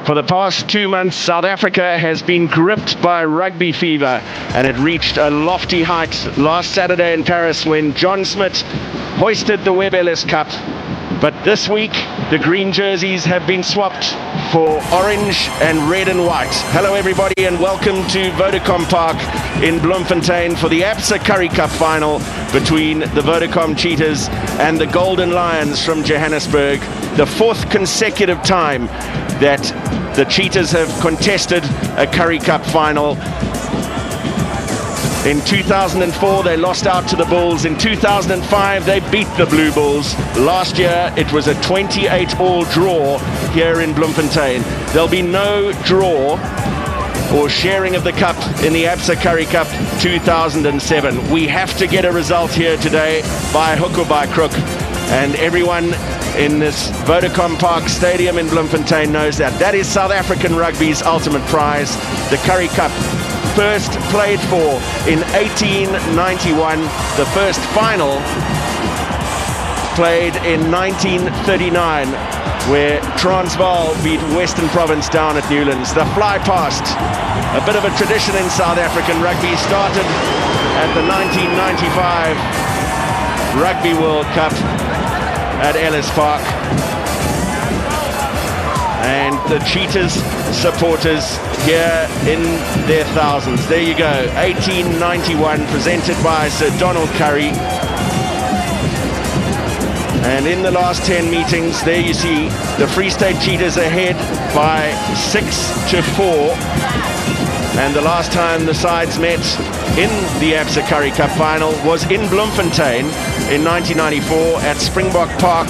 For the past 2 months, South Africa has been gripped by rugby fever, and it reached a lofty height last Saturday in Paris when John Smith hoisted the Webb Ellis Cup. But this week, the green jerseys have been swapped for orange and red and white. Hello everybody and welcome to Vodacom Park in Bloemfontein for the Absa Currie Cup final between the Vodacom Cheetahs and the Golden Lions from Johannesburg. The fourth consecutive time that the Cheetahs have contested a Currie Cup final. In 2004, they lost out to the Bulls. In 2005, they beat the Blue Bulls. Last year, it was a 28-all draw here in Bloemfontein. There'll be no draw or sharing of the cup in the Absa Currie Cup 2007. We have to get a result here today by hook or by crook. And everyone in this Vodacom Park Stadium in Bloemfontein knows that. That is South African rugby's ultimate prize, the Currie Cup. First played for in 1891, the first final played in 1939, where Transvaal beat Western Province down at Newlands. The fly past, a bit of a tradition in South African rugby, started at the 1995 Rugby World Cup at Ellis Park. And the Cheetahs supporters here in their thousands. There you go, 1891, presented by Sir Donald Currie. And in the last 10 meetings, there you see the Free State Cheetahs ahead by 6-4. And the last time the sides met in the Absa Currie Cup final was in Bloemfontein in 1994 at Springbok Park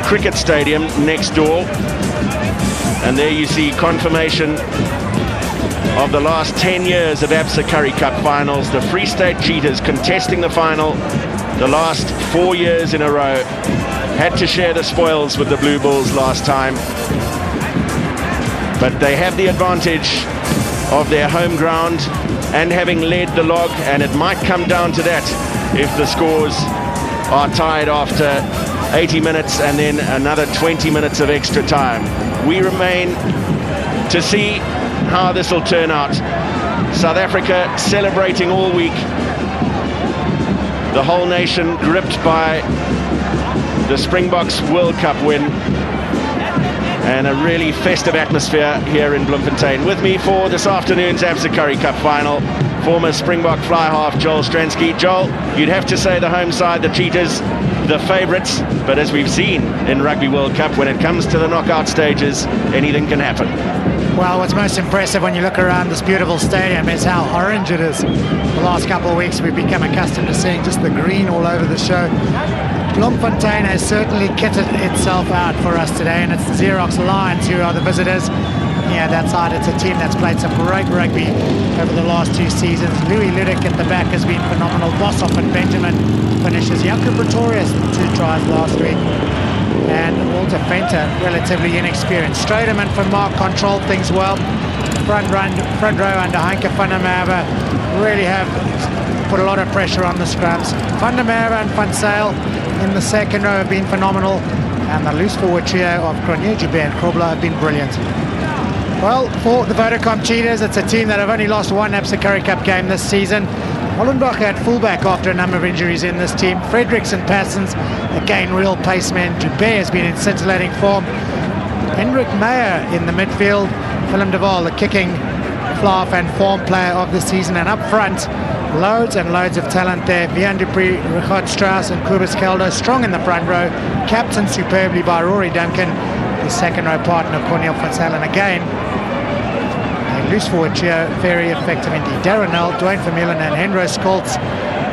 Cricket Stadium next door. And there you see confirmation of the last 10 years of Absa Currie Cup finals. The Free State Cheetahs contesting the final the last 4 years in a row. Had to share the spoils with the Blue Bulls last time. But they have the advantage of their home ground and having led the log, and it might come down to that if the scores are tied after 80 minutes and then another 20 minutes of extra time. We remain to see how this will turn out. South Africa celebrating all week. The whole nation gripped by the Springboks World Cup win. And a really festive atmosphere here in Bloemfontein. With me for this afternoon's Absa Currie Cup final, former Springbok fly half Joel Stransky. Joel, you'd have to say the home side, the Cheetahs, the favourites, but as we've seen in Rugby World Cup, when it comes to the knockout stages, anything can happen. Well, what's most impressive when you look around this beautiful stadium is how orange it is. The last couple of weeks we've become accustomed to seeing just the green all over the show. Bloemfontein has certainly kitted itself out for us today, and it's the Xerox Lions who are the visitors. Yeah, that side, it's a team that's played some great rugby over the last 2 seasons. Louis Ludick at the back has been phenomenal. Boshoff and Benjamin finishes. Janko Pretorius, 2 tries last week. And Walter Venter, relatively inexperienced. Straderman for Mark controlled things well. Front row under Heinke van der Merwe really have put a lot of pressure on the scrums. Van der Merwe and Van Zyl in the second row have been phenomenal. And the loose forward trio of Kronjebe and Krobler have been brilliant. Well, for the Vodacom Cheetahs, it's a team that have only lost one Absa Currie Cup game this season. Hollenbach at fullback after a number of injuries in this team. Fredericks and Passons, again, real pacemen. Dubé has been in scintillating form. Hendrik Meyer in the midfield. Willem de Waal, the kicking flaff and form player of the season. And up front, loads and loads of talent there. Vian Dupree, Richard Strauss and Kobus Keldo strong in the front row. Captained superbly by Rory Duncan, his second row partner, Cornel van Zyl. And again, a loose forward trio, very effective indeed. Darren Nell, Dwayne Vermeulen and Henro Skoltz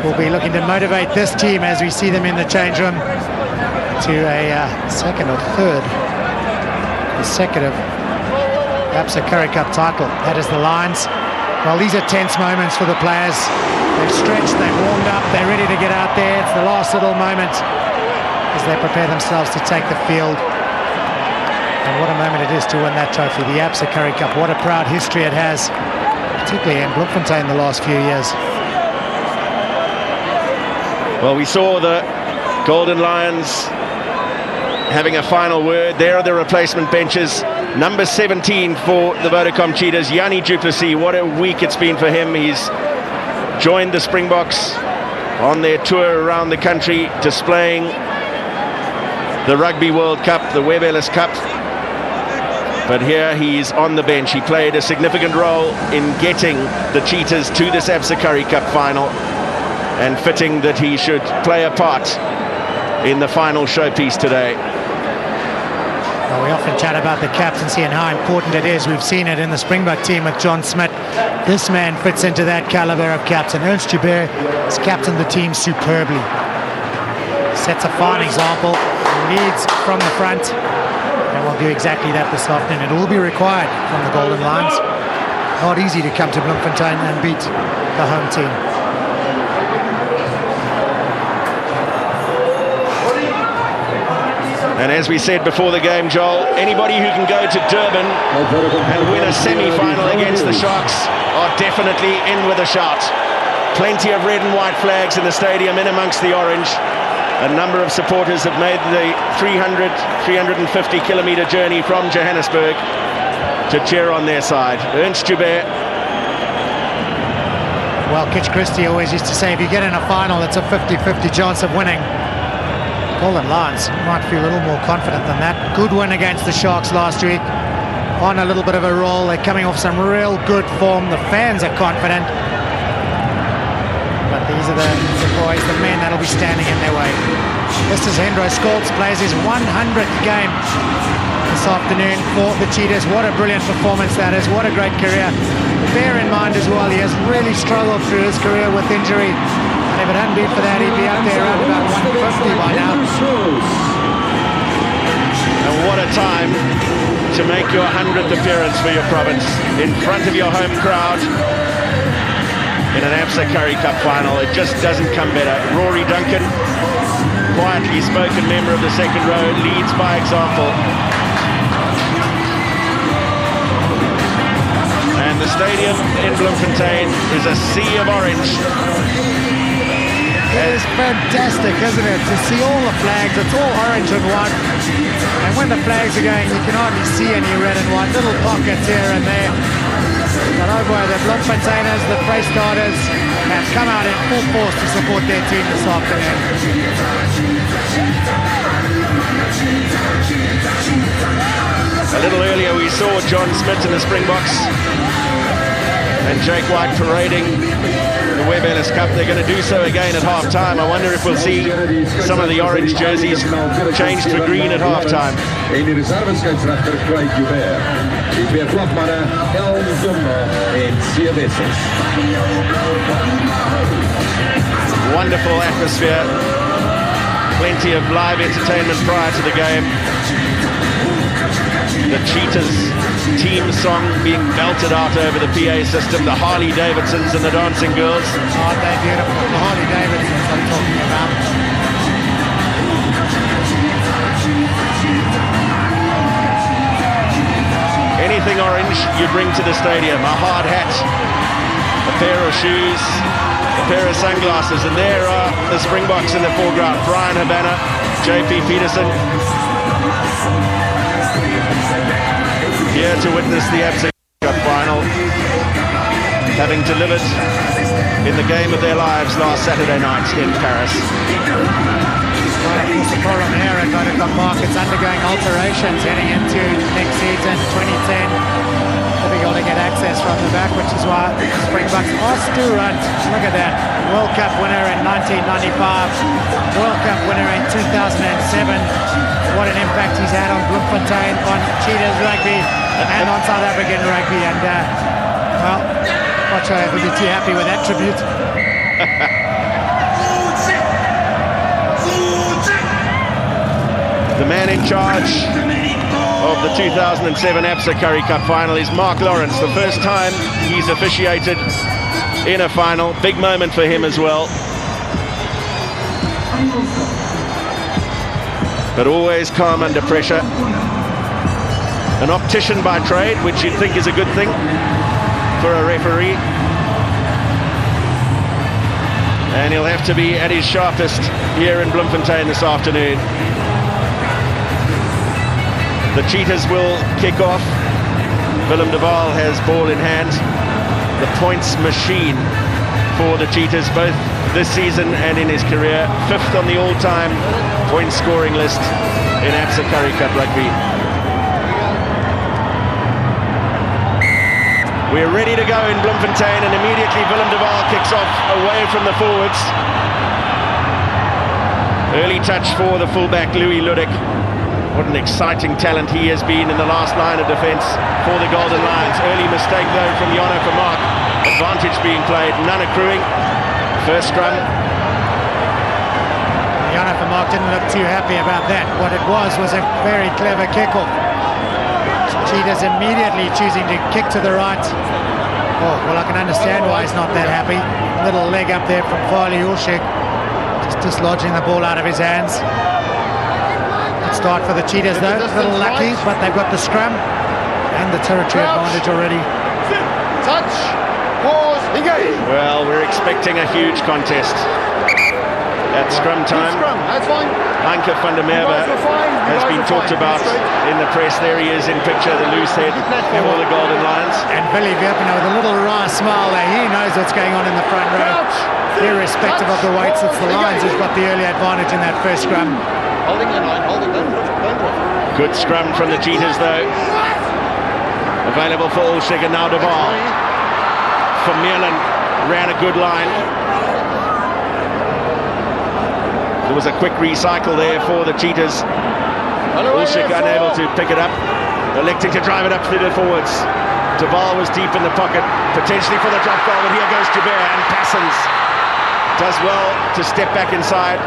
will be looking to motivate this team as we see them in the change room to a second or third consecutive Absa Currie Cup title. That is the Lions. Well, these are tense moments for the players. They've stretched, they've warmed up, they're ready to get out there. It's the last little moment as they prepare themselves to take the field. And what a moment it is to win that trophy, the Absa Currie Cup. What a proud history it has, particularly in Bloemfontein the last few years. Well, we saw the Golden Lions having a final word. There are the replacement benches. Number 17 for the Vodacom Cheetahs, Yanni Duplessis. What a week it's been for him. He's joined the Springboks on their tour around the country, displaying the Rugby World Cup, the Webb Ellis Cup. But here he's on the bench. He played a significant role in getting the Cheetahs to this Absa Currie Cup final, and fitting that he should play a part in the final showpiece today. Well, we often chat about the captaincy and how important it is. We've seen it in the Springbok team with John Smith. This man fits into that caliber of captain. Ernst Joubert has captained the team superbly. Sets a fine example, leads from the front, and will do exactly that this afternoon. It will be required from the Golden Lions. Not easy to come to Bloemfontein and beat the home team. And as we said before the game, Joel, anybody who can go to Durban and win a semi-final against the Sharks are definitely in with a shout. Plenty of red and white flags in the stadium, in amongst the orange. A number of supporters have made the 350 kilometre journey from Johannesburg to cheer on their side. Ernst Joubert. Well, Kitch Christie always used to say, if you get in a final, it's a 50-50 chance of winning. Golden Lions might feel a little more confident than that. Good win against the Sharks last week. On a little bit of a roll. They're coming off some real good form. The fans are confident. But these are the boys, the men that'll be standing in their way. This is Hendro Scholz, plays his 100th game this afternoon for the Cheetahs. What a brilliant performance that is. What a great career. Bear in mind as well, he has really struggled through his career with injury. And if it hadn't been for that, he'd be up there around about 150 by now. And what a time to make your 100th appearance for your province in front of your home crowd in an Absa Currie Cup final. It just doesn't come better. Rory Duncan, quietly spoken member of the second row, leads by example. And the stadium in Bloemfontein is a sea of orange. It is fantastic, isn't it, to see all the flags. It's all orange and white. And when the flags are going, you can hardly see any red and white. Little pockets here and there. But oh boy, the Bloemfonteинers, the Vrystaaters, have come out in full force to support their team this afternoon. A little earlier we saw John Smith in the Springboks and Jake White parading the Webb Ellis Cup. They're going to do so again at half-time. I wonder if we'll see some of the orange jerseys changed to green at half-time. In de reservesscheidsrechter Craig Joubert. Die twee vlagmannen El Zumba en Siavesis. Wonderful atmosphere. Plenty of live entertainment prior to the game. The Cheetahs team song being belted out over the PA system. The Harley Davidsons and the Dancing Girls. Aren't they beautiful? The Harley Davidsons I'm talking about. Anything orange you bring to the stadium. A hard hat, a pair of shoes, a pair of sunglasses. And there are the Springboks in the foreground. Brian Habana, JP Peterson. Here to witness the Absa Cup final, having delivered in the game of their lives last Saturday night in Paris. Well, of course, the problem here at Vodacom Park, it's undergoing alterations heading into next season, 2010. Difficult to get access from the back, which is why the Springboks are still run. Look at that. World Cup winner in 1995, World Cup winner in 2007. What an impact he's had on Bloemfontein, on Cheetahs rugby, and on South African rugby. And, well, not sure I would be too happy with that tribute. The man in charge of the 2007 Absa Currie Cup final is Mark Lawrence. The first time he's officiated in a final. Big moment for him as well. But always calm under pressure. An optician by trade, which you'd think is a good thing for a referee. And he'll have to be at his sharpest here in Bloemfontein this afternoon. The Cheetahs will kick off. Willem de Waal has ball in hand. The points machine for the Cheetahs, both this season and in his career. 5th on the all-time point scoring list in ABSA Currie Cup rugby. We're ready to go in Bloemfontein, and immediately Willem de Waal kicks off away from the forwards. Early touch for the fullback Louis Ludik. What an exciting talent he has been in the last line of defence for the Golden Lions. Early mistake though from Jana Vermaak. Advantage being played, none accruing. First scrum. Jana Vermaak didn't look too happy about that. What it was a very clever kick-off. Cheetahs immediately choosing to kick to the right. Oh, well, I can understand why he's not that happy. Little leg up there from Farley Ulshik, just dislodging the ball out of his hands. Good start for the Cheetahs though, a little lucky, but they've got the scrum and the territory advantage already. Touch, pause, engage. Well, we're expecting a huge contest at scrum time. Scrum, that's fine. Hanke van der Merwe has been talked about in the press. There he is in picture, the loose head for the Golden Lions. And Billy Verpeno with a little wry smile there. He knows what's going on in the front row. Irrespective of the weights, it's the Lions who've got the early advantage in that first scrum. Holding the line, holding them. Good scrum from the Cheetahs though. Available for Ulshik and now de Waal. Vermeulen ran a good line. There was a quick recycle there for the Cheetahs. Ulshik unable to pick it up, electing to drive it up through the forwards. De Waal was deep in the pocket, potentially for the drop goal, but here goes Joubert, and Passons does well to step back inside.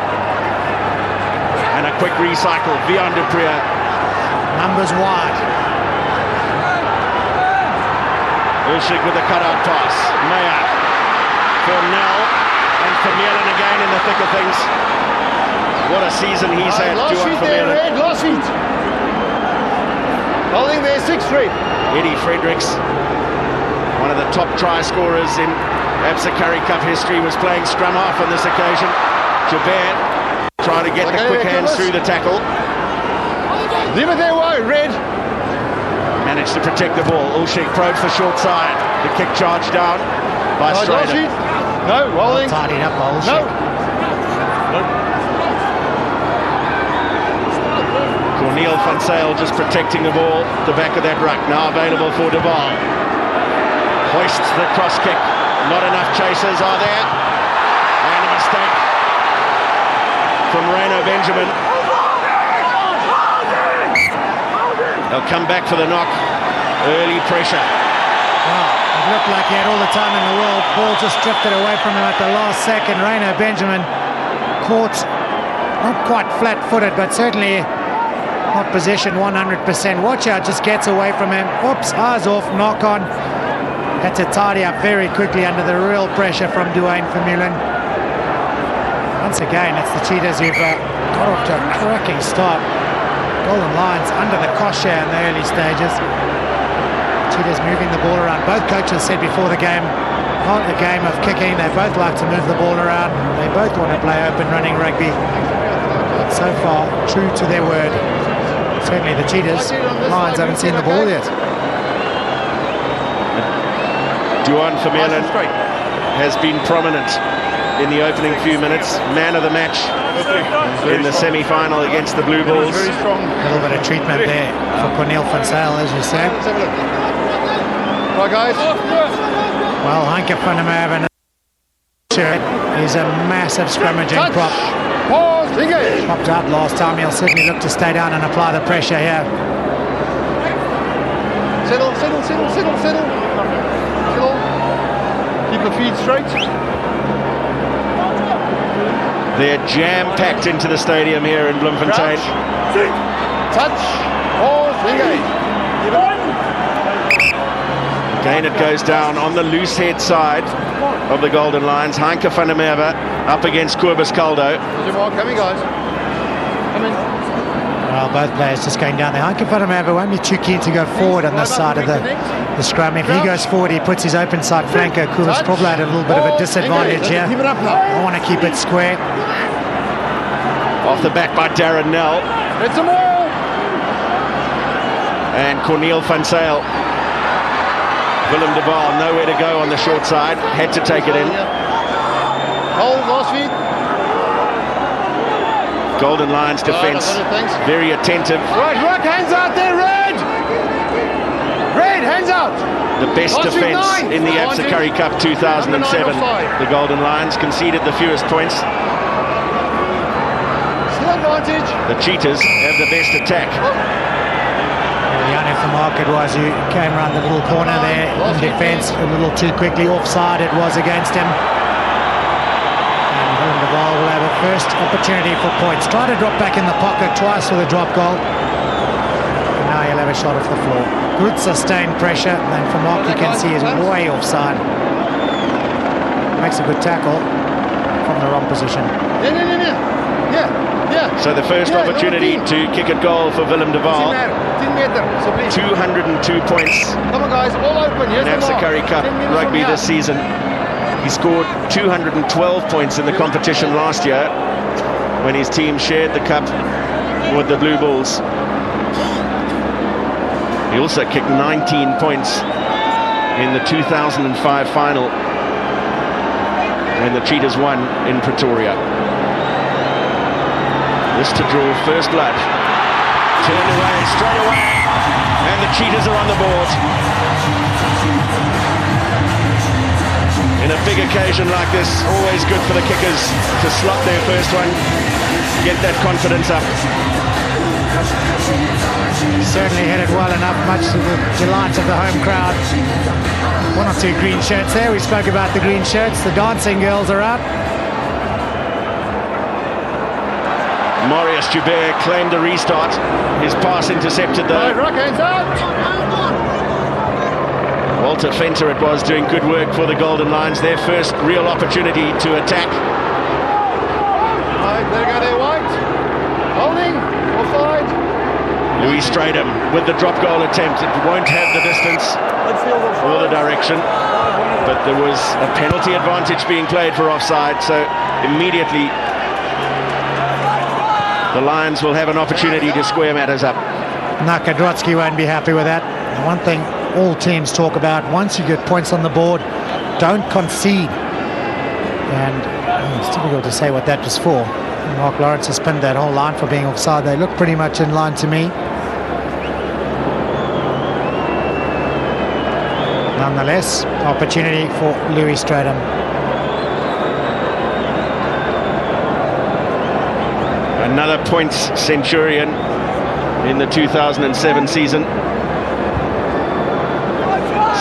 And a quick recycle, Vian de Prier. Numbers wide. Ulshik with the cut-out pass. Meyer for Nel, and Vermeulen again in the thick of things. What a season he's had, Duan Vermeulen. Last feet. Holding there, 6-3. Eddie Fredericks, one of the top try scorers in ABSA Currie Cup history, was playing scrum half on this occasion. Joubert trying to get the quick hands through the tackle. Leave it there wide, red. Managed to protect the ball. Ulshik probed for short side. The kick charged down by Strider. No, rolling. Tidied up by Ulshik. Cornel van Zyl just protecting the ball, the back of that ruck, now available for de Waal. Hoists the cross kick, not enough chasers are there, and a mistake from Reino Benjamin. They'll come back for the knock, early pressure. Wow, it looked like he had all the time in the world. Ball just drifted away from him at the last second. Reino Benjamin caught, not quite flat-footed, but certainly not possession 100%. Watch out, just gets away from him. Oops, eyes off, knock on. Had to tidy up very quickly under the real pressure from Duane Vermeulen. Once again, it's the Cheetahs who've got off to a cracking start. Golden Lions under the cosh here in the early stages. Cheetahs moving the ball around. Both coaches said before the game, not a game of kicking. They both like to move the ball around. They both want to play open running rugby. But so far, true to their word. Certainly the Cheetahs, Lions haven't seen the ball yet. Duan Vermeulen has been prominent in the opening few minutes. Man of the match in the semi-final against the Blue Bulls. Very strong. A little bit of treatment there for Cornel van Zyl, as you say. Let's have a look. Right, guys. Well, Hanke van der Merwe is a massive scrummaging prop. Pause, engage. Popped out last time. He'll certainly look to stay down and apply the pressure here. Settle, settle, settle, settle, settle. Settle. Keep your feet straight. They're jam-packed into the stadium here in Bloemfontein. Touch. Pause, engage. Again it goes down on the loose head side of the Golden Lions. Hanke van der Merwe up against Kobus Caldo. Coming, guys. Come in. Well, both players just going down there. Hanke van der Merwe won't be too keen to go forward on this side of the scrum. If he goes forward, he puts his open side flanker. Kobus probably had a little bit of a disadvantage here. I want to keep it square. Off the back by Darren Nell. It's a more. And Cornel van Zyl. Willem de Waal nowhere to go on the short side, had to take it in. Hold, last feet. Golden Lions defence, very attentive. Right, hands out there, Red! Red, hands out! The best defence in the ABSA Currie Cup 2007. The Golden Lions conceded the fewest points. Still advantage. The Cheetahs have the best attack. The only for Mark it was who came around the little corner there in defence a little too quickly. Offside it was against him. And the ball will have a first opportunity for points. Tried to drop back in the pocket twice with a drop goal. And now he'll have a shot off the floor. Good sustained pressure, and from Mark you can see he's way offside. Makes a good tackle from the wrong position. Yeah. So the first opportunity to kick a goal for Willem de Waal. 202 points Come on, guys, all open. in ABSA Currie Cup rugby this season. He scored 212 points in the competition last year when his team shared the cup with the Blue Bulls. He also kicked 19 points in the 2005 final when the Cheetahs won in Pretoria. This to draw first blood. Turned away, straight away, and the Cheetahs are on the board. In a big occasion like this, always good for the kickers to slot their first one, get that confidence up. Certainly hit it well enough, much to the delight of the home crowd. One or two green shirts there. We spoke about the green shirts. The dancing girls are out. Marius Joubert claimed the restart. His pass intercepted though. Rock hands out! Walter Fenter it was doing good work for the Golden Lions. Their first real opportunity to attack. Right, there you go there, White. Holding, offside. Louis Stradum with the drop goal attempt. It won't have the distance or the direction, but there was a penalty advantage being played for offside, so immediately the Lions will have an opportunity to square matters up. Nakadrotsky won't be happy with that. One thing all teams talk about, once you get points on the board, don't concede. And it's difficult to say what that was for. Mark Lawrence has pinned that whole line for being offside. They look pretty much in line to me. Nonetheless, opportunity for Louis Stradum. Another points centurion in the 2007 season.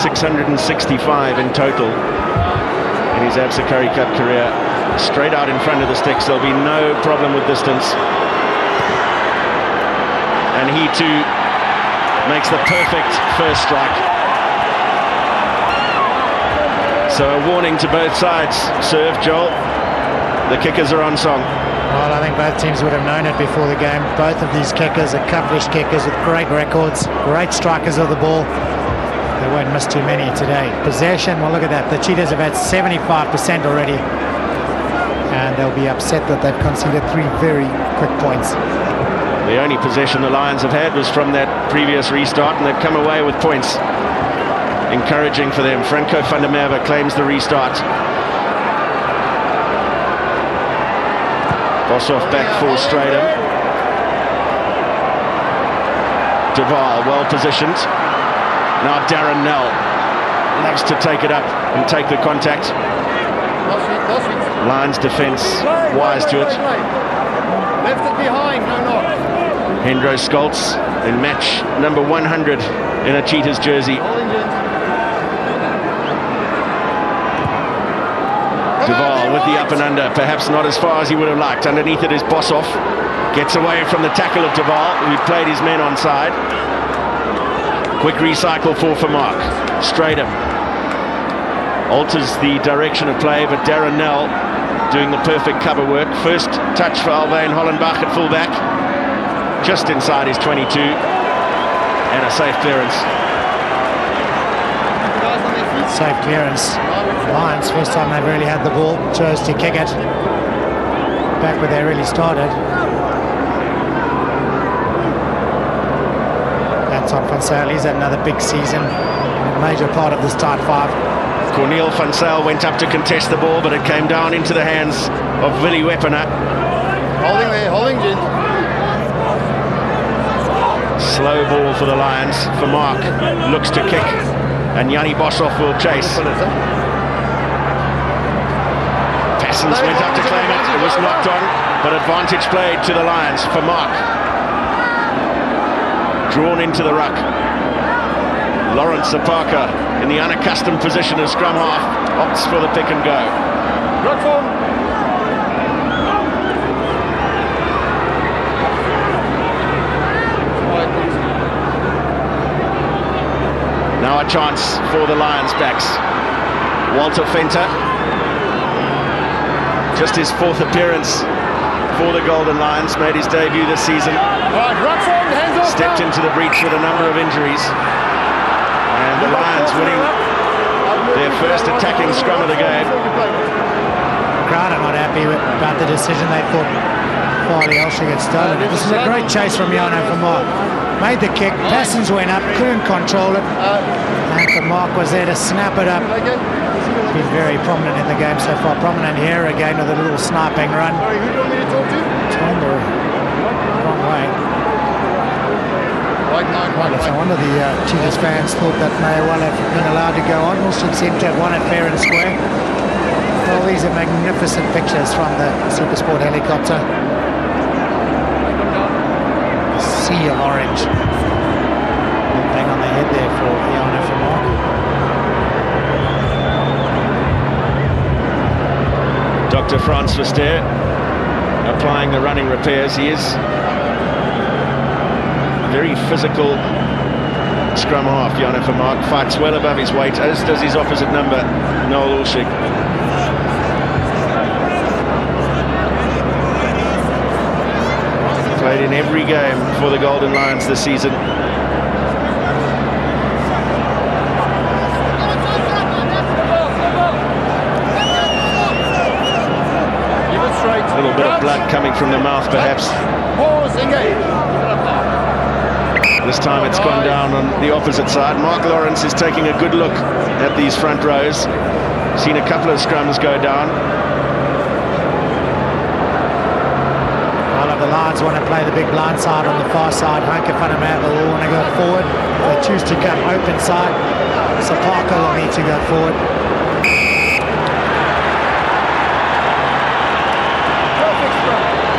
665 in total in his ABSA Currie Cup career. Straight out in front of the sticks, there'll be no problem with distance. And he too makes the perfect first strike. So a warning to both sides. Serve, Joel. The kickers are on song. Well, I think both teams would have known it before the game. Both of these kickers, accomplished kickers with great records, great strikers of the ball. They won't miss too many today. Possession, well, look at that. The Cheetahs have had 75% already. And they'll be upset that they've conceded 3 very quick points. The only possession the Lions have had was from that previous restart, and they've come away with points. Encouraging for them. Franco van der Merwe claims the restart. Boshoff back for Stradum. De Waal well positioned. Now Darren Nell loves to take it up and take the contact. Lions defence wise to it. Left it behind, no knock. Hendro Scholz in match number 100 in a Cheetahs jersey. De Waal with the up and under, perhaps not as far as he would have liked. Underneath it is Boshoff. Gets away from the tackle of De Waal, who played his men on side. Quick recycle for Mark. Stradum alters the direction of play, but Darren Nell doing the perfect cover work. First touch for Alwyn Hollenbach at fullback, just inside his 22, and a safe clearance. Safe clearance. Lions, first time they've really had the ball, chose to kick it back where they really started. That's on for van Zyl, he's had another big season, a major part of this tight five. Cornel van Zyl went up to contest the ball, but it came down into the hands of Willie Wepener. Holding there, holding, Jin. Slow ball for the Lions. For Mark, looks to kick, and Yanni Boshoff will chase. Passens went up to claim it. It was knocked on, but advantage played to the Lions for Mark. Drawn into the ruck. Lawrence Apaka in the unaccustomed position of scrum half opts for the pick and go. Ruck form. Now a chance for the Lions backs. Walter Venter, just his fourth appearance for the Golden Lions, made his debut this season. Right, ruck form, hands off. Stepped into the breach with a number of injuries. And the Lions winning their first attacking scrum of the game. Crowd are not happy about the decision. They thought Farley Elshie had stolen it. This is a great chase from Jano for Mark. Made the kick, Passens went up, couldn't control it. And for Mark was there to snap it up. He's been very prominent in the game so far. Prominent here again with a little sniping run. Sorry, who do you want me to talk to? Turned the wrong way. Right, No wonder the Cheetahs fans thought that may well have been allowed to go on. Also seemed to have won it fair and square. Well, these are magnificent pictures from the Supersport helicopter. A sea of orange. Bang on the head there for Jano for Mark. Dr. Frans Verster applying the running repairs. He is very physical scrum half, Jano van Mark. Fights well above his weight, as does his opposite number, Noel Ulschig. Played in every game for the Golden Lions this season. A little bit of blood coming from the mouth, perhaps. Pause, engage. This time it's gone down on the opposite side. Mark Lawrence is taking a good look at these front rows. Seen a couple of scrums go down. All of the Lions want to play the big blind side on the far side. Hanke van der Merwe will want to go forward. They choose to come open side. So Parker will need to go forward.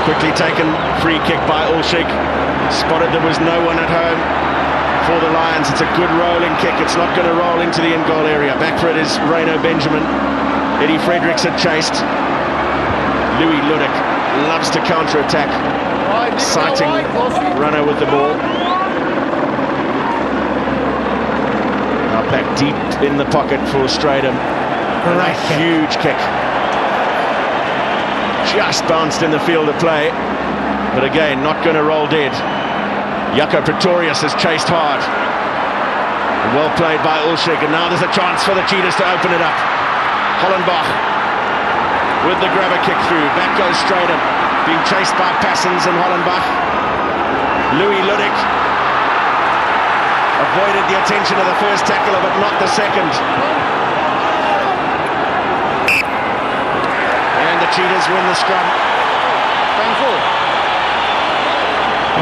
Quickly taken, free kick by Ulschig. Spotted there was no one at home for the Lions. It's a good rolling kick. It's not going to roll into the in-goal area. Back for it is Reino Benjamin. Eddie Fredericks had chased. Louis Ludik loves to counter-attack. Exciting runner with the ball. Now back deep in the pocket for Stratham. Great kick. Huge kick. Just bounced in the field of play, but again, not going to roll dead. Jaco Pretorius has chased hard. Well played by Ulschig, and now there's a chance for the Cheetahs to open it up. Hollenbach with the grabber kick through. Back goes Stratham, being chased by Passens and Hollenbach. Louis Ludik avoided the attention of the first tackler, but not the second. Cheetahs win the scrum.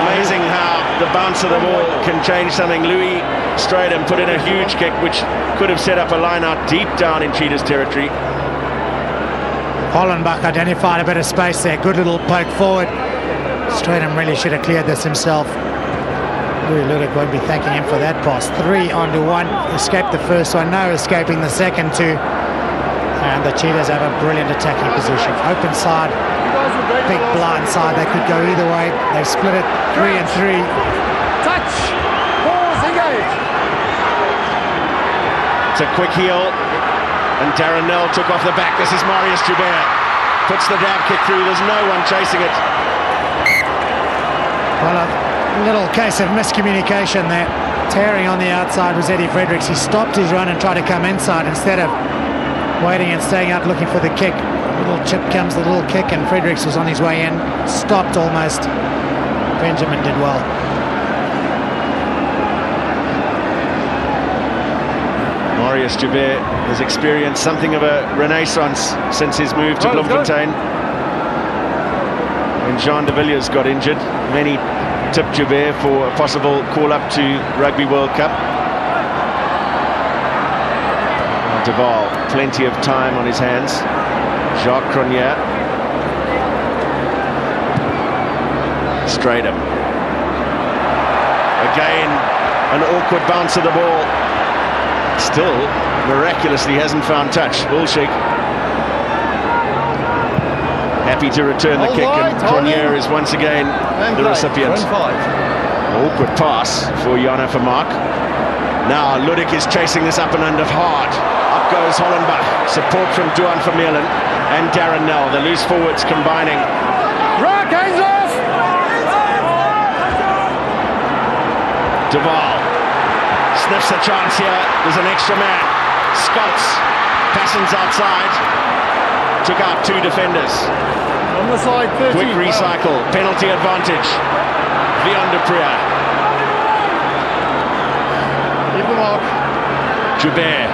Amazing how the bounce of the ball can change something. Louis Stratham put in a huge kick which could have set up a line out deep down in Cheetahs territory. Hollenbach identified a bit of space there. Good little poke forward. Stratham really should have cleared this himself. Louis Ludik won't be thanking him for that pass. 3-on-1. Escaped the first one. No escaping the second two. And the Cheetahs have a brilliant attacking position. Open side, big blind side. They could go either way. They split it 3 and 3. Touch. Pause, engage. It's a quick heel, and Darren Nell took off the back. This is Marius Joubert. Puts the dab kick through. There's no one chasing it. Well, a little case of miscommunication there. Tearing on the outside was Eddie Fredericks. He stopped his run and tried to come inside instead of waiting and staying out looking for the kick. Little chip comes the little kick, and Fredericks was on his way in. Stopped almost. Benjamin did well. Marius Joubert has experienced something of a renaissance since his move to Bloemfontein. When Jean de Villiers got injured, many tipped Joubert for a possible call-up to Rugby World Cup. Duval, plenty of time on his hands. Jacques Cronje. Stratum. Again, an awkward bounce of the ball. Still, miraculously, hasn't found touch. Bullshit. Happy to return the kick, and Cronje is once again the recipient. Awkward pass for Jana Vermaak. Now Ludik is chasing this up and under hard. Up goes Hollenbach. Support from Duan Vermeulen and Darren Nell. The loose forwards combining. Rock, hands off! Duval sniffs a chance here. There's an extra man. Scots. Passons outside. Took out two defenders. On the side, 30. Quick recycle. Penalty advantage. Leon de Prier. Keep the mark. Joubert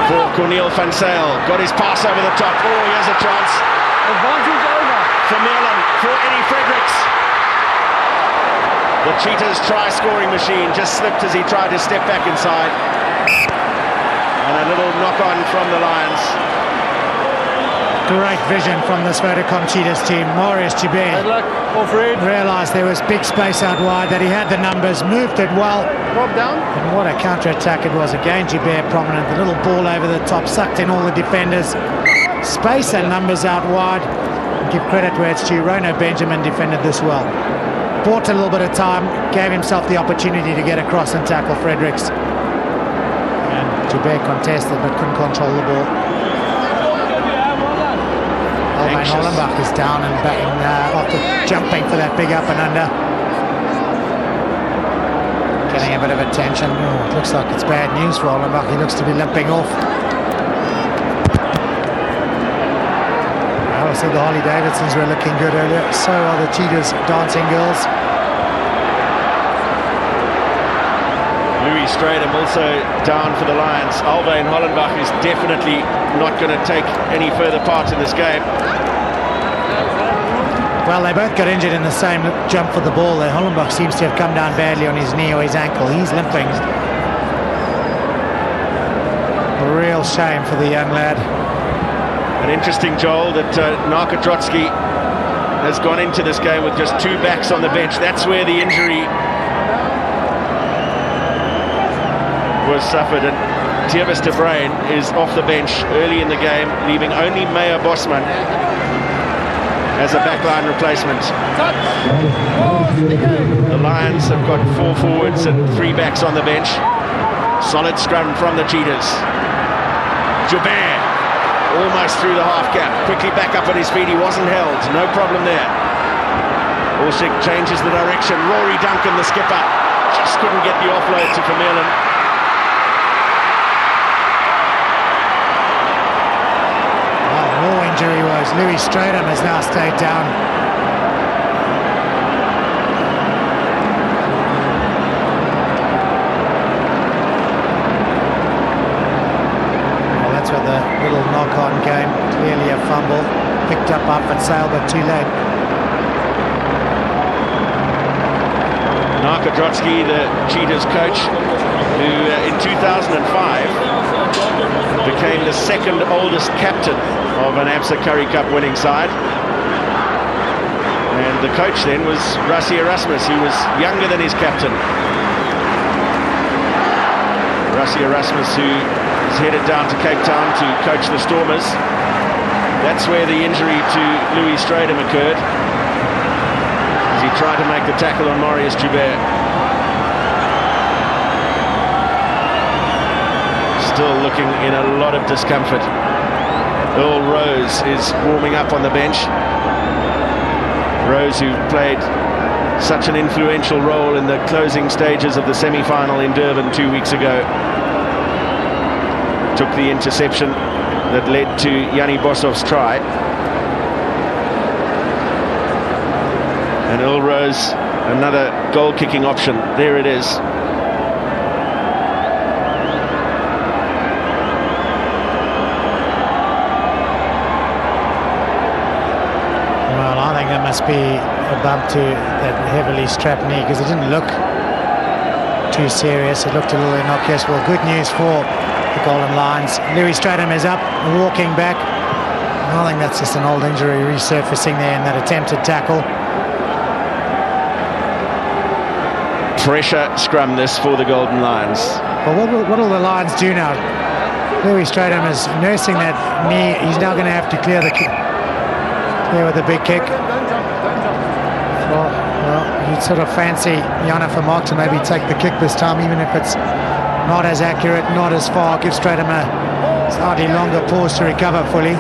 for Cornel van Zyl. Got his pass over the top. Oh, here's a chance. Advantage over. Vermeulen for Eddie Fredericks. The Cheetahs try-scoring machine just slipped as he tried to step back inside. And a little knock-on from the Lions. Great vision from this Vodacom Cheetahs team. Marius Joubert realised there was big space out wide, that he had the numbers, moved it well. Drop down. And what a counter-attack it was. Again, Joubert prominent. The little ball over the top, sucked in all the defenders. Space and numbers out wide. Give credit where it's due. Rono Benjamin defended this well. Bought a little bit of time, gave himself the opportunity to get across and tackle Fredericks. And Joubert contested but couldn't control the ball. Alwyn Hollenbach is down and back after jumping for that big up and under. Getting a bit of attention. Oh, it looks like it's bad news for Hollenbach. He looks to be limping off. I said the Harley Davidsons were looking good earlier. So are the Cheetahs dancing girls. Louis Stratum also down for the Lions. Alwyn Hollenbach is definitely not going to take any further part in this game. Well, they both got injured in the same jump for the ball there. Hollenbach seems to have come down badly on his knee or his ankle. He's limping. A real shame for the young lad. An interesting, Joel, that Narka Trotsky has gone into this game with just two backs on the bench. That's where the injury was suffered, and Thiervis de Bruyn is off the bench early in the game, leaving only Meyer Bosman as a backline replacement. The Lions have got 4 forwards and 3 backs on the bench. Solid scrum from the Cheetahs. Joubert almost through the half gap, quickly back up on his feet. He wasn't held, no problem there. Bullshit changes the direction. Rory Duncan, the skipper, just couldn't get the offload to Vermeulen. More injury woes. Louis Stratum has now stayed down. Well, that's what the little knock-on game. Clearly a fumble. Picked up van Zyl, but too late. Narka Trotsky, the Cheetahs coach, who in 2005 became the second oldest captain of an ABSA Currie Cup winning side. And the coach then was Rassie Erasmus, who was younger than his captain. Rassie Erasmus, who is headed down to Cape Town to coach the Stormers. That's where the injury to Louis Stratum occurred, as he tried to make the tackle on Marius Joubert. Still looking in a lot of discomfort. Earl Rose is warming up on the bench. Rose, who played such an influential role in the closing stages of the semi-final in Durban 2 weeks ago. Took the interception that led to Yanni Boshov's try. And Earl Rose, another goal-kicking option. There it is. must be a bump to that heavily strapped knee, because it didn't look too serious. It looked a little innocuous. Well, good news for the Golden Lions. Louis Stratham is up, walking back. I think that's just an old injury resurfacing there in that attempted tackle. Pressure scrum this for the Golden Lions. Well, what will the Lions do now? Louis Stratham is nursing that knee. He's now going to have to clear the kick. Clear with a big kick. Well, you'd sort of fancy Jana Vermaak to maybe take the kick this time, even if it's not as accurate, not as far. Give Stratham a slightly longer pause to recover fully.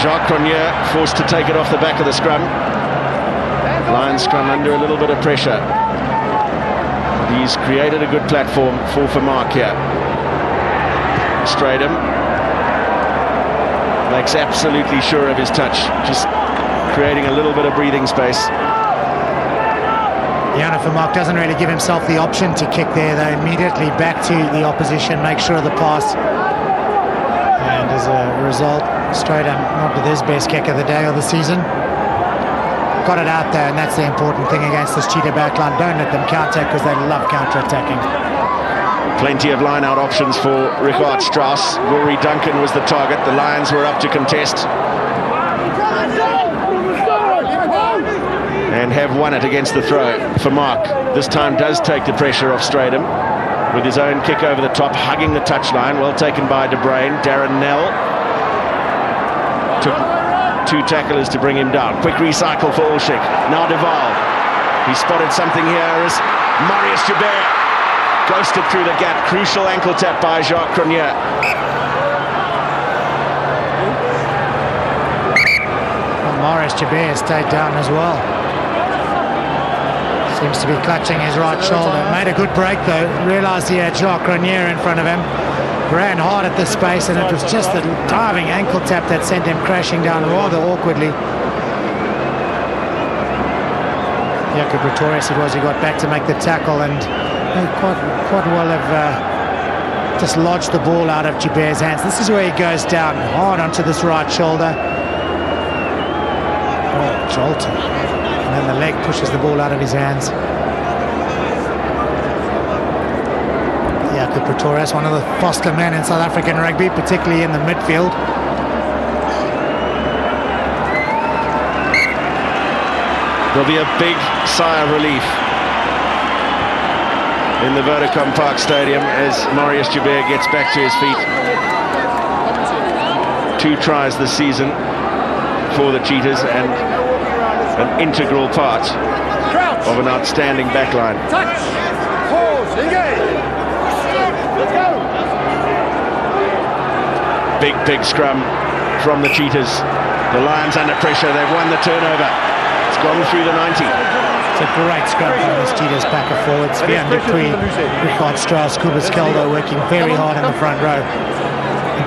Jacques Cronje forced to take it off the back of the scrum. Lions scrum under a little bit of pressure. He's created a good platform for Vermaak here. Stratham makes absolutely sure of his touch, just creating a little bit of breathing space. Jana Vermaak doesn't really give himself the option to kick there, though. Immediately back to the opposition, make sure of the pass. And as a result, Stratham not with his best kick of the day or the season. Got it out there, and that's the important thing against this Cheetah backline. Don't let them counter, because they love counter-attacking. Plenty of line-out options for Richard Strauss. Rory Duncan was the target. The Lions were up to contest. And have won it against the throw. Vermaak this time does take the pressure off Stratham with his own kick over the top, hugging the touchline. Well taken by De Bruyn. Darren Nell took two tacklers to bring him down. Quick recycle for Olschick. Now Duval. He spotted something here as Marius Joubert ghosted through the gap. Crucial ankle tap by Jacques Cronje. Well, Marius Joubert stayed down as well. Seems to be clutching his right shoulder. Made a good break though. Realised he had Jacques Cronje in front of him. Ran hard at the space, and it was just the diving ankle tap that sent him crashing down rather awkwardly. Jacob Pretorius it was, he got back to make the tackle, and quite well have just lodged the ball out of Joubert's hands. This is where he goes down hard onto this right shoulder. Oh, jolted. And then the leg pushes the ball out of his hands. Jacob Pretorius, one of the foster men in South African rugby, particularly in the midfield. There'll be a big sigh of relief in the Vodacom Park Stadium as Marius Joubert gets back to his feet. 2 tries this season for the Cheetahs, and an integral part of an outstanding backline. Touch! Pause! Engage! Let's go! Big scrum from the Cheetahs. The Lions under pressure. They've won the turnover. It's gone through the 90. It's a great scrum from this Cheetahs pack of forwards. Björn Dupree, Richard Strauss, Cobus Keldo working very hard in the front row.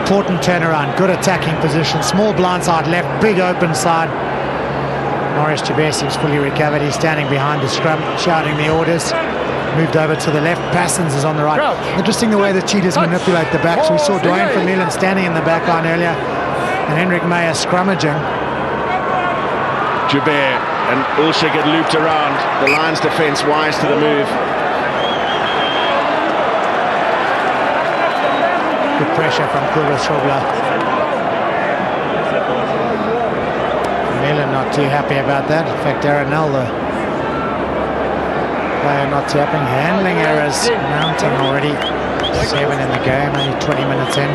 Important turnaround, good attacking position. Small blindside left, big open side. Marius Joubert seems fully recovered. He's standing behind the scrum, shouting the orders. Moved over to the left. Passons is on the right. Interesting the way the Cheetahs manipulate the backs. We saw Dwayne Vermeulen standing in the back line earlier, and Henrik Meyer scrummaging. Joubert and Olschick had looped around. The Lions defence wise to the move. Good pressure from Cobus Schobler. Vermeulen not too happy about that. In fact, Darren Nell, the player not tapping. Handling errors mounting already. 7 in the game, only 20 minutes in.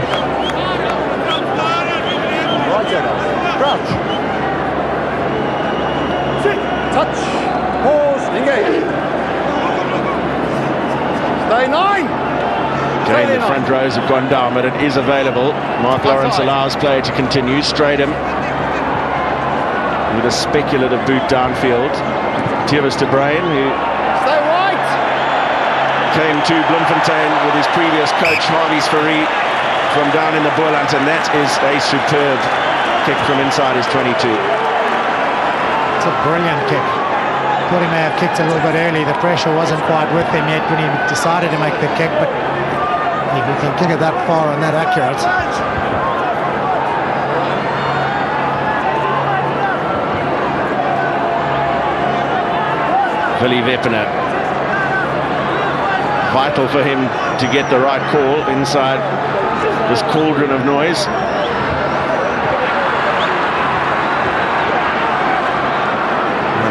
Crouch. Sit. Touch. Pause. Engage. Stay 9. Again, the front rows have gone down, but it is available. Mark Lawrence allows play to continue. Stratham with a speculative boot downfield. Thewis De Bruyn, who came to Bloemfontein with his previous coach, Harvey Sverre, from down in the Boland, and that is a superb kick from inside his 22. It's a brilliant kick. Thought he may have kicked a little bit early. The pressure wasn't quite with him yet when he decided to make the kick, but if you can kick it that far and that accurate. Willie Weppner. Vital for him to get the right call inside this cauldron of noise.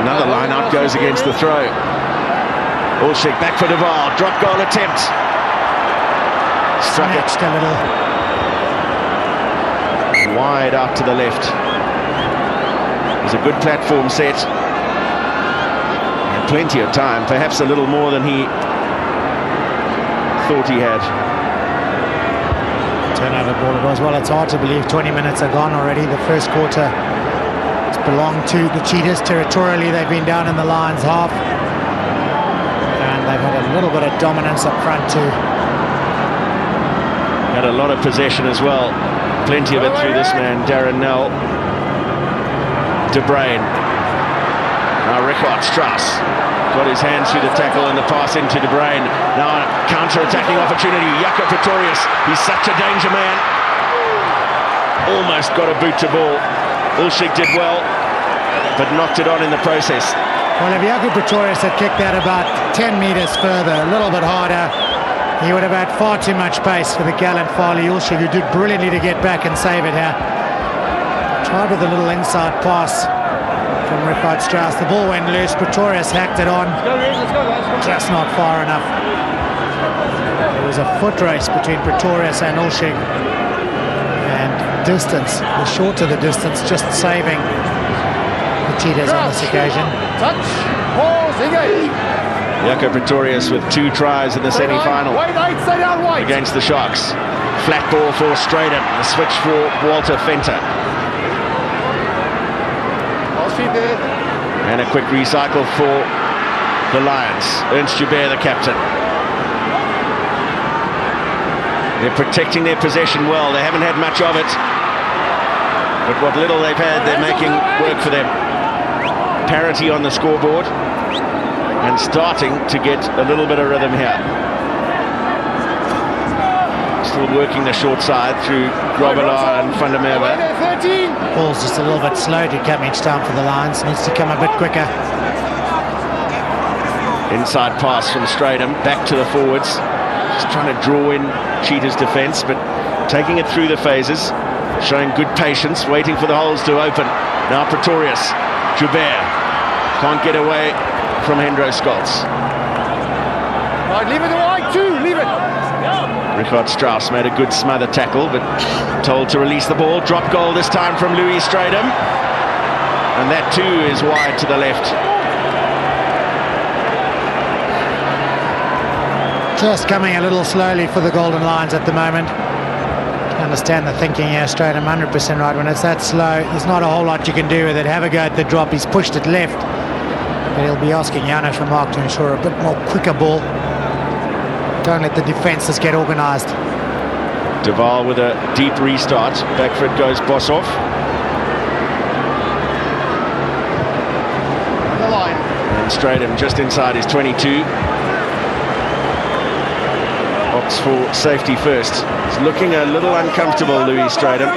Another line out goes against the throw. Olsik back for Duval, drop goal attempt. Struck it a little. Wide out to the left. It was a good platform set. And plenty of time, perhaps a little more than he thought he had. Turnover ball it was. Well, it's hard to believe 20 minutes are gone already. The first quarter has belonged to the Cheetahs. Territorially, they've been down in the Lions half. And they've had a little bit of dominance up front too. Had a lot of possession as well. Plenty of it through this man, Darren Nell. De Bruyn. Now Richard Strauss got his hands through the tackle and the pass into De Bruyn. Now a counter-attacking opportunity. Jaco Pretorius, he's such a danger man. Almost got a boot to ball. Olsik did well, but knocked it on in the process. Well, if Jaco Pretorius had kicked that about 10 metres further, a little bit harder, he would have had far too much pace for the gallant Farley Olsik, who did brilliantly to get back and save it here. Tried with a little inside pass from Richard Strauss. The ball went loose. Pretorius hacked it on. Just not far enough. It was a foot race between Pretorius and Olsik. And distance, the shorter the distance, just saving the Cheetahs on this occasion. Touch, pause, engage. Jaco Pretorius with 2 tries in the semi-final against the Sharks. Flat ball for Straydon, the switch for Walter Fenter. And a quick recycle for the Lions. Ernst Joubert, the captain. They're protecting their possession well. They haven't had much of it, but what little they've had, they're making work for them. Parity on the scoreboard and starting to get a little bit of rhythm here. Still working the short side through Grobelaar and Van der Merwe. Ball's just a little bit slow to come each time for the Lions. Needs to come a bit quicker. Inside pass from Straydon back to the forwards. Just trying to draw in Cheetah's defence, but taking it through the phases, showing good patience, waiting for the holes to open. Now Pretorius, Joubert can't get away from Hendro Scholz. Right, leave it wide too, leave it. Richard Strauss made a good smother tackle, but told to release the ball. Drop goal this time from Louis Straydon. And that too is wide to the left. Just coming a little slowly for the Golden Lions at the moment. I understand the thinking here, Straydon 100% right. When it's that slow, there's not a whole lot you can do with it. Have a go at the drop. He's pushed it left. But he'll be asking Janos Vermaak to ensure a bit more quicker ball. Don't let the defences get organised. Duval with a deep restart. Back for it goes Boshoff. The line. And Straydon just inside his 22. Opts for safety first. He's looking a little uncomfortable, Louis Straydon.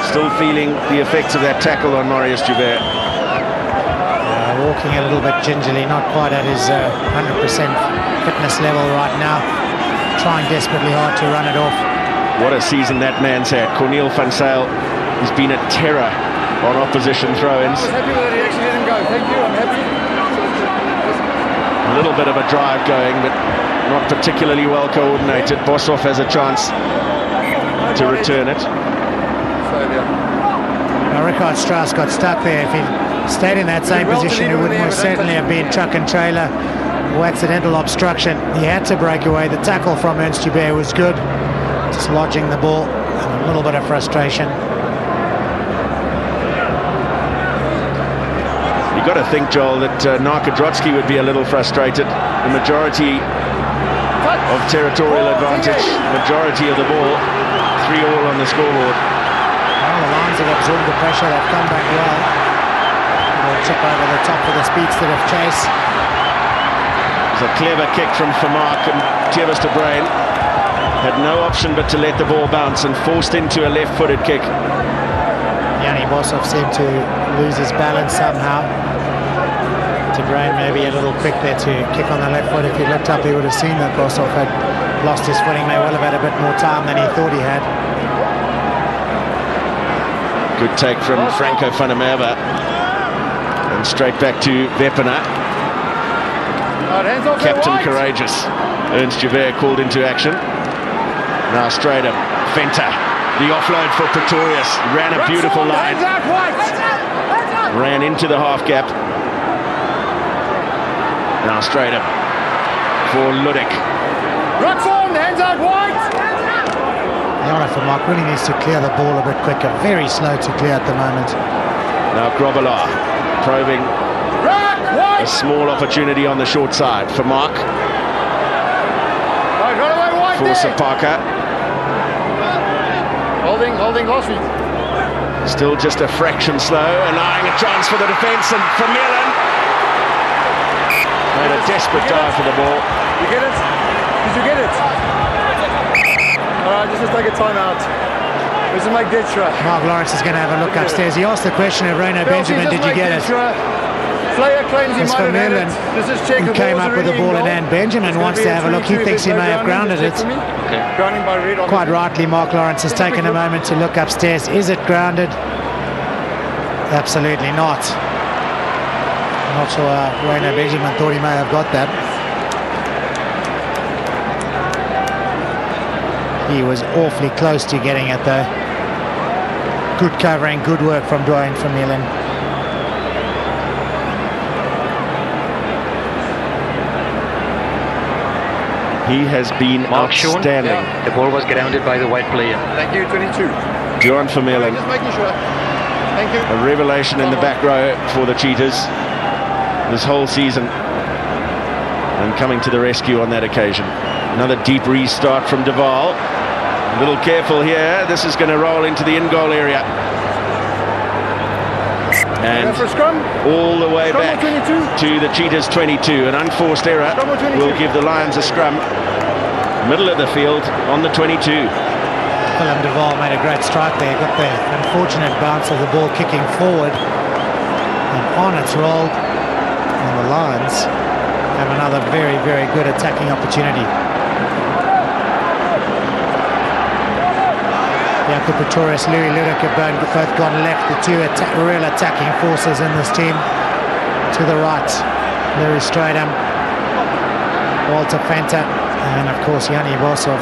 Still feeling the effects of that tackle on Marius Joubert. Walking a little bit gingerly, not quite at his 100% fitness level right now. Trying desperately hard to run it off. What a season that man's had. Cornel van Zyl has been a terror on opposition throw-ins. I was happy that he actually didn't go. Thank you, I'm happy. A little bit of a drive going, but not particularly well coordinated. Boshoff has a chance to return it. Now Richard Strauss got stuck there. If he stayed in that same position, it would most certainly have been truck and trailer or accidental obstruction. He had to break away. The tackle from Ernst Joubert was good. Just lodging the ball and a little bit of frustration. You've got to think, Joel, that Narkodrotsky would be a little frustrated. The majority of territorial advantage, majority of the ball, 3-all on the scoreboard. Well, the Lions have absorbed the pressure. They've come back well. They'll chip over the top for the speedster of chase. It was a clever kick from Vermaak, and Thewes de Bruyn had no option but to let the ball bounce and forced into a left-footed kick. Yanni Boshoff seemed to lose his balance somehow. De Bruin maybe a little quick there to kick on the left foot. If he looked up, he would have seen that Boshoff had lost his footing. May well have had a bit more time than he thought he had. Good take from Franco van der Merwe. And straight back to Wepener. Captain Courageous. Ernst Javert called into action. Now Stratham. Venter. The offload for Pretorius. Ran a beautiful line. Ran into the half gap. Now Stratham for Ludik. Hands out wide. Yana for Mark really needs to clear the ball a bit quicker. Very slow to clear at the moment. Now Grobbelaar probing a small opportunity on the short side for Mark. For Sapaka. Holding last week. Still just a fraction slow, allowing a chance for the defence, and Vermeulen made a desperate dive for the ball. You get it? Did you get it? Alright, just take a timeout. This is my dead try. Mark Lawrence is going to have a look upstairs. He asked the question of Reno Benjamin, did you get it? Player claims he It's might have had Vermeulen it. This is check. who came up with the ball in hand. Benjamin wants to have a look. He thinks he may have grounded it. Grounding by Reid on Quite rightly, Mark Lawrence has taken a moment to look upstairs. Is it grounded? Absolutely not. I'm not sure Reno Benjamin thought he may have got that. He was awfully close to getting it though. Good covering, good work from Dwayne Vermeulen. He has been outstanding. The ball was grounded by the white player. Thank you, 22. Duran Vermeulen, Just making sure. Thank you. a revelation in the back row for the Cheetahs this whole season, and coming to the rescue on that occasion. Another deep restart from Duval. A little careful here. This is going to roll into the in-goal area. And For a scrum. all the way Scrum back of 22. to the Cheetahs 22. An unforced error Scrum of 22. will give the Lions a scrum. Middle of the field on the 22. Willem Duval made a great strike there. Got the unfortunate bounce of the ball kicking forward. And on its roll. And the Lions have another very, very good attacking opportunity. Jaco Pretorius, Louis Ludik have both gone left. The two real attacking forces in this team. To the right, Louis Stratham, Walter Venter, and of course Yanni Boshoff.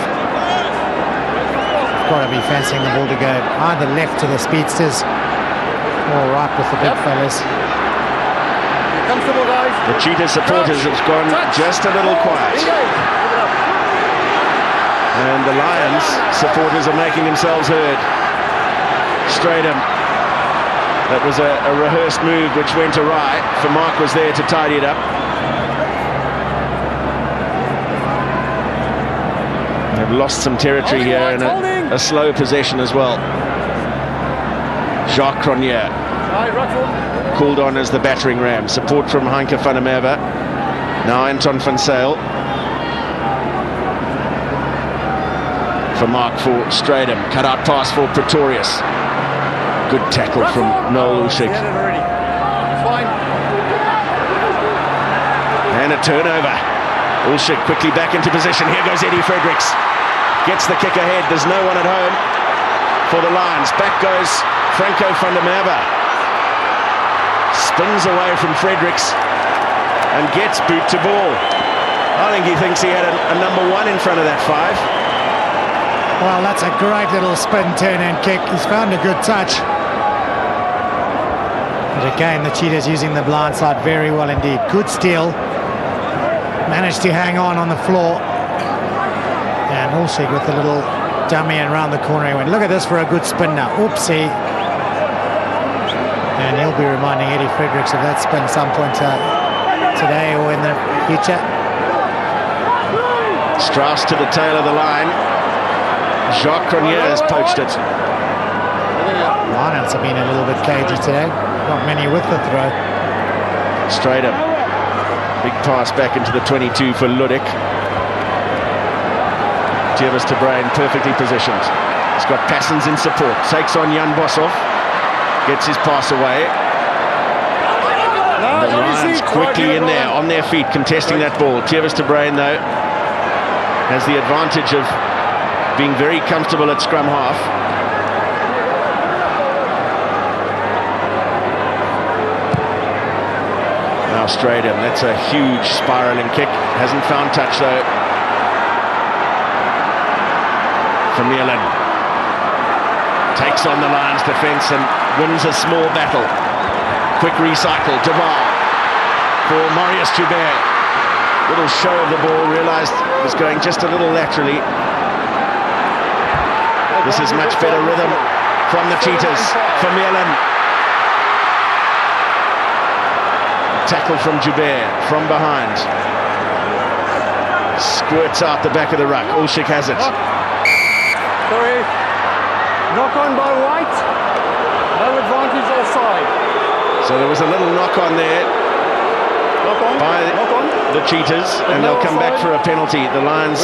Got to be fancying the ball to go either left to the speedsters or right with the big fellas. Comfortable, guys. The Cheetah supporters have gone just a little quiet. And the Lions supporters are making themselves heard. Stratham. That was a rehearsed move which went awry. Vermaak was there to tidy it up. They've lost some territory here in a slow possession as well. Jacques Cronje called on as the battering ram. Support from Heinke van der Merwe. Now Anton van Zyl. Vermaak for Stratham. Cut out pass for Pretorius. Good tackle from Noel Usyk. And a turnover. Usyk quickly back into position. Here goes Eddie Fredericks. Gets the kick ahead. There's no one at home for the Lions. Back goes Franco van der Merwe. Spins away from Fredericks and gets boot to ball. I think he thinks he had a number one in front of that 5. Well, that's a great little spin, turn and kick. He's found a good touch. But again, the Cheetahs using the blind side very well indeed. Good steal. Managed to hang on the floor. And Usyk with a little dummy and round the corner he went. Look at this for a good spin now. Oopsie. And he'll be reminding Eddie Fredericks of that spin some point today or in the future. Strauss to the tail of the line. Jacques Cronje has poached it. Lions have been a little bit cagey today. Not many with the throw. Stratham. Big pass back into the 22 for Ludik. Jervis de Bruin perfectly positioned. He's got Passons in support. Takes on Jan Boshoff. Gets his pass away. The Lions quickly in there, on their feet, contesting that ball. Tevis de Bruin, though, has the advantage of being very comfortable at scrum half. Now straight in. That's a huge spiraling kick. Hasn't found touch, though. Vermeulen takes on the Lions defence and wins a small battle. Quick recycle. Duval for Marius Joubert. Little show of the ball. Realised it was going just a little laterally. This is much better rhythm from the Cheetahs. Vermeulen. Tackle from Joubert from behind. Squirts out the back of the ruck. Ulshik has it. Currie. Knock on by White. No advantage offside. So there was a little knock on there by the Cheetahs, and they'll come back for a penalty. The Lions,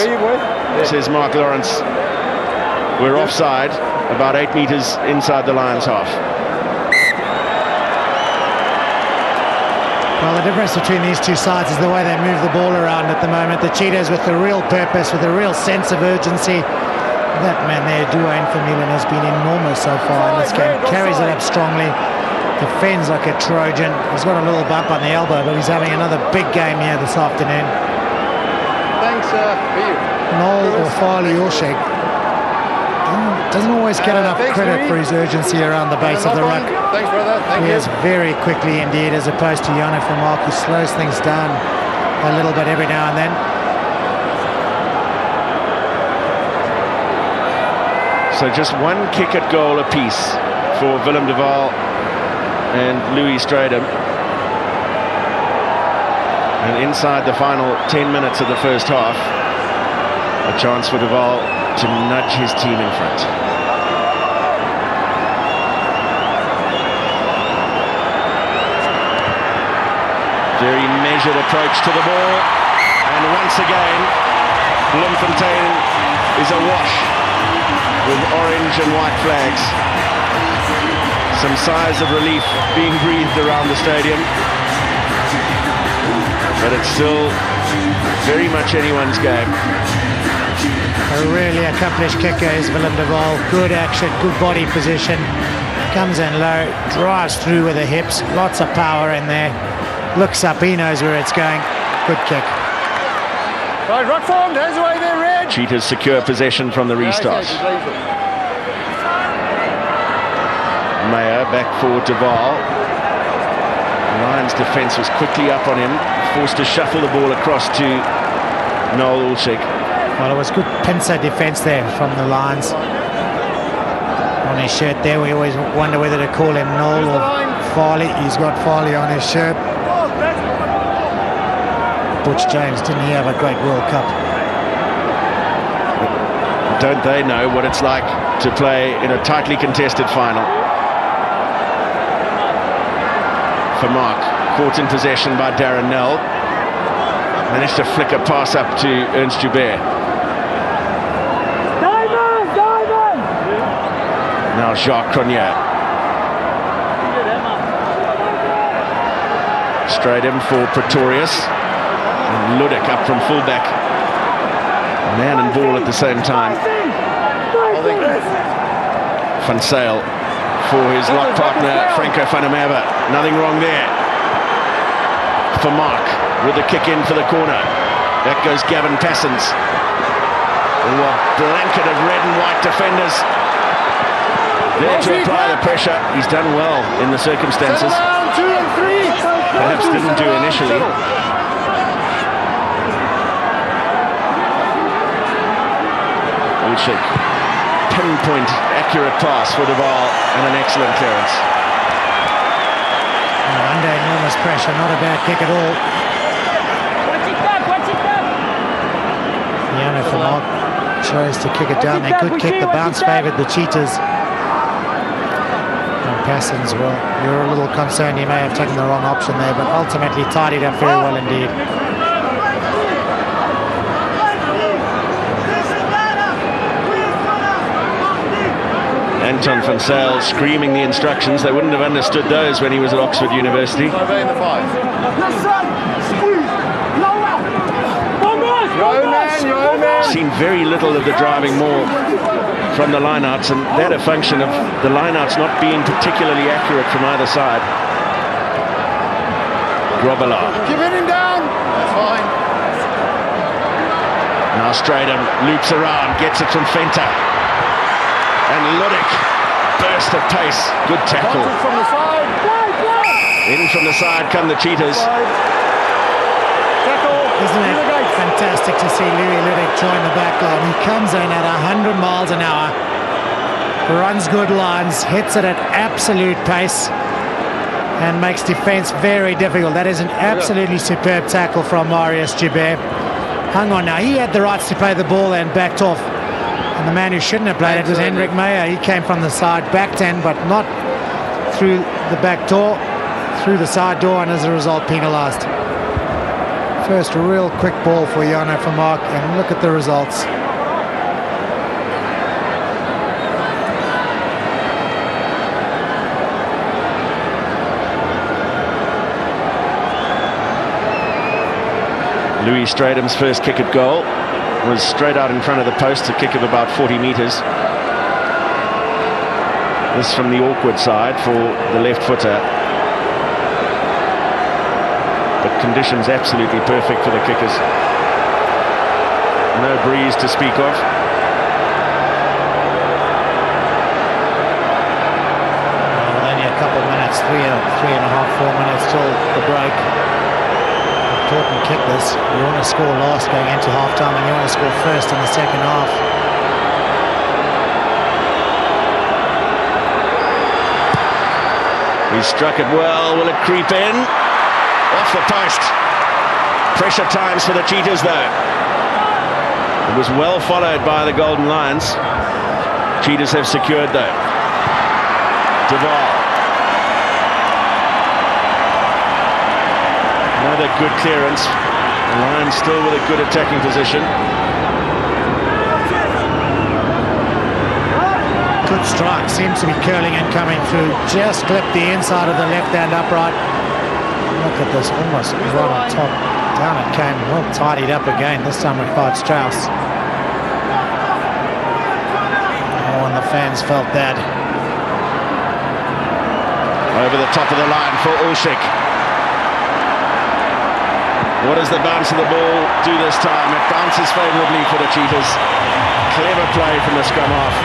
says Mark Lawrence, we're offside about 8 metres inside the Lions half. Well, the difference between these two sides is the way they move the ball around at the moment. The Cheetahs with the real purpose, with a real sense of urgency. That man there, Duane Vermeulen, has been enormous so far in this game. Carries it up strongly, defends like a Trojan. He's got a little bump on the elbow, but he's having another big game here this afternoon. Thanks for you. Noel or Farley Ulshik doesn't always get enough credit for his urgency around the base of the ruck. Thanks, brother. Thank you. He is very quickly indeed, as opposed to Janne Vermaak, who slows things down a little bit every now and then. So just one kick at goal apiece for Willem de Waal and Louis Strydom. And inside the final 10 minutes of the first half, a chance for de Waal to nudge his team in front. Very measured approach to the ball, and once again Bloemfontein is awash with orange and white flags. Some sighs of relief being breathed around the stadium, but it's still very much anyone's game. A really accomplished kicker is Willem de Waal. Good action, good body position. Comes in low, drives through with the hips. Lots of power in there. Looks up, he knows where it's going. Good kick. Right, rock form, there's the way they're red. Cheetahs secure possession from the restart. Meyer back for de Waal. Lions defence was quickly up on him, forced to shuffle the ball across to Noel Ulshik. Well, it was good pincer defence there from the Lions. On his shirt there, we always wonder whether to call him Noel or Farley. He's got Farley on his shirt. Butch James, didn't he have a great World Cup? Don't they know what it's like to play in a tightly contested final? Vermaak, caught in possession by Darren Nell. Managed to flick a pass up to Ernst Joubert. Now Jacques Cronje. Straight in for Pretorius. And Ludic up from fullback. Man and ball at the same time. Van Sale for his lock partner, Franco van der Merwe. Nothing wrong there. Vermaak with the kick in for the corner. That goes Gavin Passons. Oh, a blanket of red and white defenders there to apply the pressure. He's done well in the circumstances. Perhaps didn't do initially. Ulshik, pinpoint accurate pass for de Waal and an excellent clearance. Under enormous pressure, not a bad kick at all. Janne Vermaak chose to kick it down. They could kick, the bounce favoured the Cheetahs. And Passons, well, you're a little concerned he may have taken the wrong option there, but ultimately tidied up very well indeed. And Anton van Zyl screaming the instructions. They wouldn't have understood those when he was at Oxford University. Surveying the 5. Your own man, your own man. Seen very little of the driving more from the lineouts, and that a function of the lineouts not being particularly accurate from either side. Grobbelaar. Giving him down. That's fine. Now Stratham loops around, gets it from Venter. And Ludik, burst of pace. Good tackle. From the side. In from the side come the Cheetahs. Tackle. Isn't it fantastic to see Louis Ludik join the back line? He comes in at 100 miles an hour, runs good lines, hits it at absolute pace, and makes defence very difficult. That is an absolutely superb tackle from Marius Joubert. Hung on now. He had the rights to play the ball and backed off. And the man who shouldn't have played it was Hendrik Meyer. He came from the side, backed in, but not through the back door, through the side door, and as a result penalised. First real quick ball for Jano Vermaak, and look at the results. Louis Stratham's first kick at goal was straight out in front of the post, a kick of about 40 metres. This from the awkward side for the left footer. But conditions absolutely perfect for the kickers. No breeze to speak of. Well, only a couple of minutes, three and a half, 4 minutes till the break. Important kick this. You want to score last going into half-time, and you want to score first in the second half. He struck it well. Will it creep in? Off the post. Pressure times for the Cheetahs though. It was well followed by the Golden Lions. Cheetahs have secured though. Duval. Another good clearance. The Lions still with a good attacking position. Good strike. Seems to be curling and coming through. Just clipped the inside of the left-hand upright. Look at this, almost right on top. Down it came, well tidied up again, this time with Bart Strauss. Oh, and the fans felt that. Over the top of the line for Ulshik. What does the bounce of the ball do this time? It bounces favourably for the Cheetahs. Clever play from the scrum half.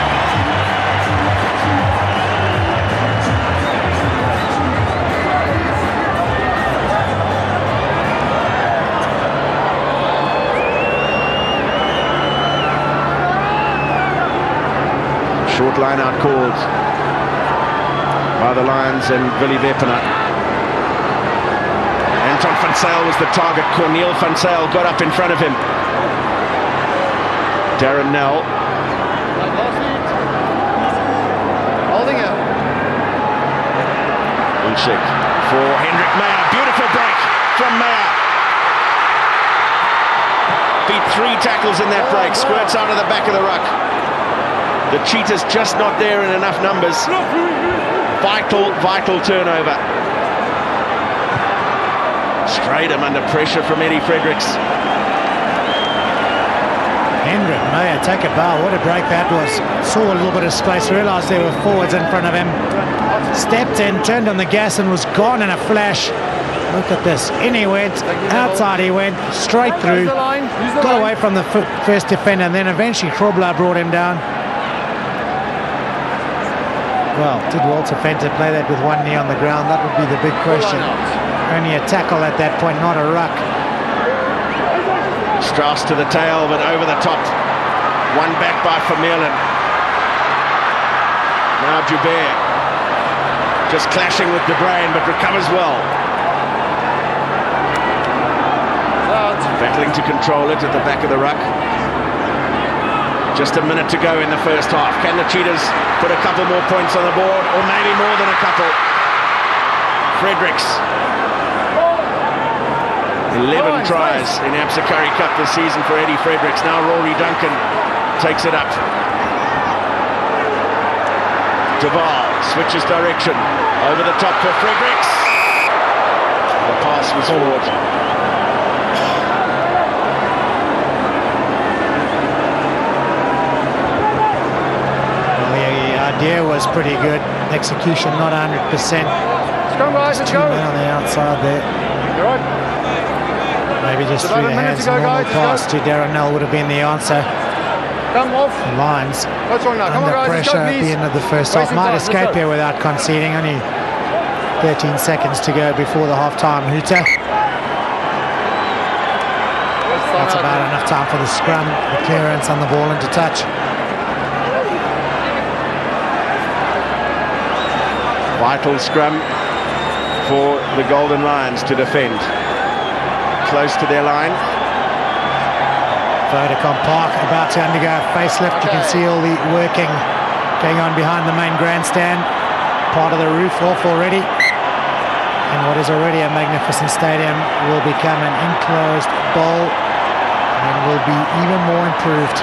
Short line out called by the Lions and Willie Wepener. Anton van Zyl was the target. Corneel van Zyl got up in front of him. Darren Nell. Holding it. Ulshik for Hendrik Meyer. Beautiful break from Meyer. Beat 3 tackles in that break. Squirts out of the back of the ruck. The Cheetahs just not there in enough numbers. Vital turnover. Stratham under pressure from Eddie Fredericks. Hendrik Meyer, take a bow. What a break that was. Saw a little bit of space, realised there were forwards in front of him. Stepped in, turned on the gas and was gone in a flash. Look at this. In he went, outside he went, straight through. Got away from the first defender, and then eventually Grobbelaar brought him down. Well, did Walter Venter play that with one knee on the ground? That would be the big question. Only a tackle at that point, not a ruck. Strauss to the tail, but over the top. One back by Vermeulen. Now Joubert. Just clashing with De Bruyn, but recovers well. Battling to control it at the back of the ruck. Just a minute to go in the first half. Can the Cheetahs put a couple more points on the board, or maybe more than a couple? Fredericks. 11 tries in ABSA Currie Cup this season for Eddie Fredericks. Now Rory Duncan takes it up. Duval switches direction. Over the top for Fredericks. The pass was forward. The idea was pretty good. Execution not 100%. Let's go, guys, let's Two go. men on the outside there. You're right. Maybe just About through a the minute hands. to go, Normal guys, pass let's to Darren Nell would have been the answer. Come off. The Lions What's wrong now? Come on, under guys, let's pressure go, at the please. end of the first half. Wasting Might time, let's escape go. here without conceding. Only 13 seconds to go before the half-time hooter. That's about enough time for the scrum, the clearance and the ball into touch. Vital scrum for the Golden Lions to defend. Close to their line. Vodacom Park about to undergo a facelift. You can see all the working going on behind the main grandstand. Part of the roof off already. And what is already a magnificent stadium will become an enclosed bowl and will be even more improved.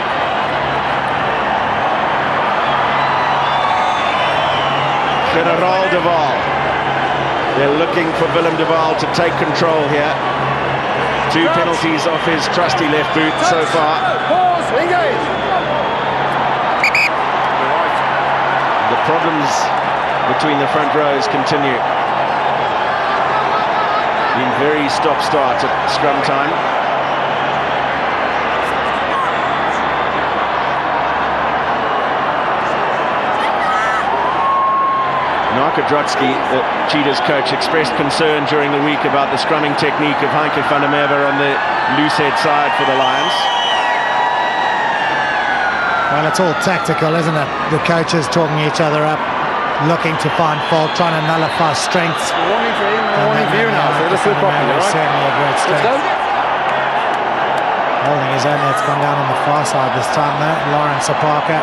General Duval. They're looking for Willem Duval to take control here. 2 penalties off his trusty left boot so far. Pause, engage. The problems between the front rows continue. Been very stop-start at scrum time. Marko Drotsky, the Cheetahs coach, expressed concern during the week about the scrumming technique of Heinke van der Merwe on the loosehead side for the Lions. Well, it's all tactical, isn't it? The coaches talking each other up, looking to find fault, trying to nullify strengths. Warning for him, warning for you now. So let's do it properly, right? Certainly a great Let's strength. go. Holding his own, that's gone down on the far side this time though. Lawrence Apaka,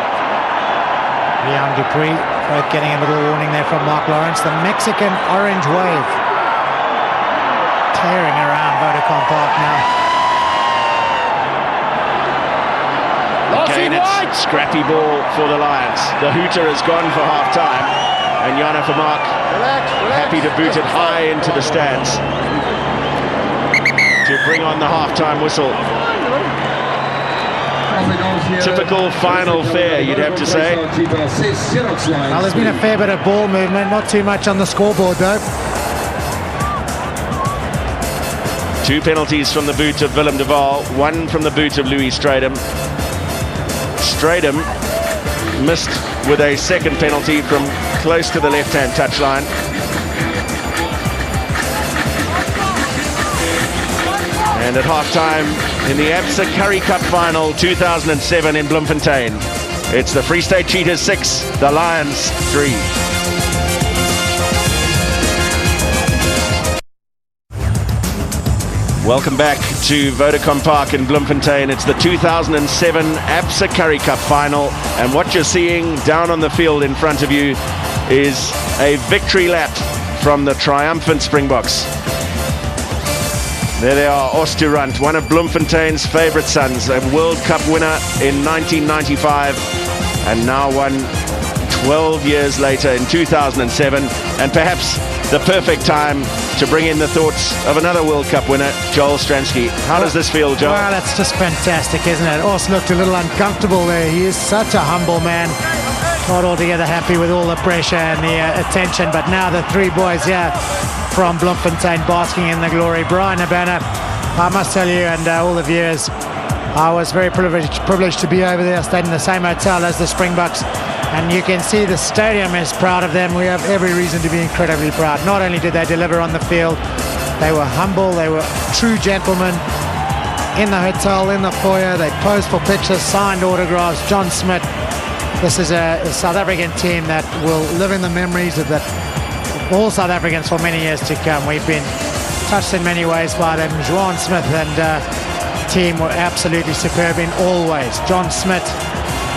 Leon Dupree, both getting a little warning there from Mark Lawrence. The Mexican orange wave tearing around Vodacom Park now. Again, it's scrappy ball for the Lions. The hooter has gone for half-time, and Jana Vermaak happy to boot it high into the stands to bring on the half-time whistle. Typical final fare, you'd have to say. Well, there's been a fair bit of ball movement, not too much on the scoreboard though. 2 penalties from the boot of Willem Duval, 1 from the boot of Louis Strydom. Strydom missed with a second penalty from close to the left-hand touchline. And at half-time in the ABSA Currie Cup Final 2007 in Bloemfontein, it's the Free State Cheetahs 6, the Lions 3. Welcome back to Vodacom Park in Bloemfontein. It's the 2007 ABSA Currie Cup Final, and what you're seeing down on the field in front of you is a victory lap from the triumphant Springboks. There they are, Oosturant, one of Bloemfontein's favourite sons, a World Cup winner in 1995, and now won 12 years later in 2007, and perhaps the perfect time to bring in the thoughts of another World Cup winner, Joel Stransky. How does this feel, Joel? Well, that's just fantastic, isn't it? Os looked a little uncomfortable there. He is such a humble man. Not altogether happy with all the pressure and the attention, but now the 3 boys here from Bloemfontein basking in the glory. Brian Habana, I must tell you, and all the viewers, I was very privileged to be over there. I stayed in the same hotel as the Springboks, and you can see the stadium is proud of them. We have every reason to be incredibly proud. Not only did they deliver on the field, they were humble, they were true gentlemen. In the hotel, in the foyer, they posed for pictures, signed autographs. John Smith. This is a South African team that will live in the memories of all South Africans for many years to come. We've been touched in many ways by them. Juan Smith and team were absolutely superb in all ways. John Smith,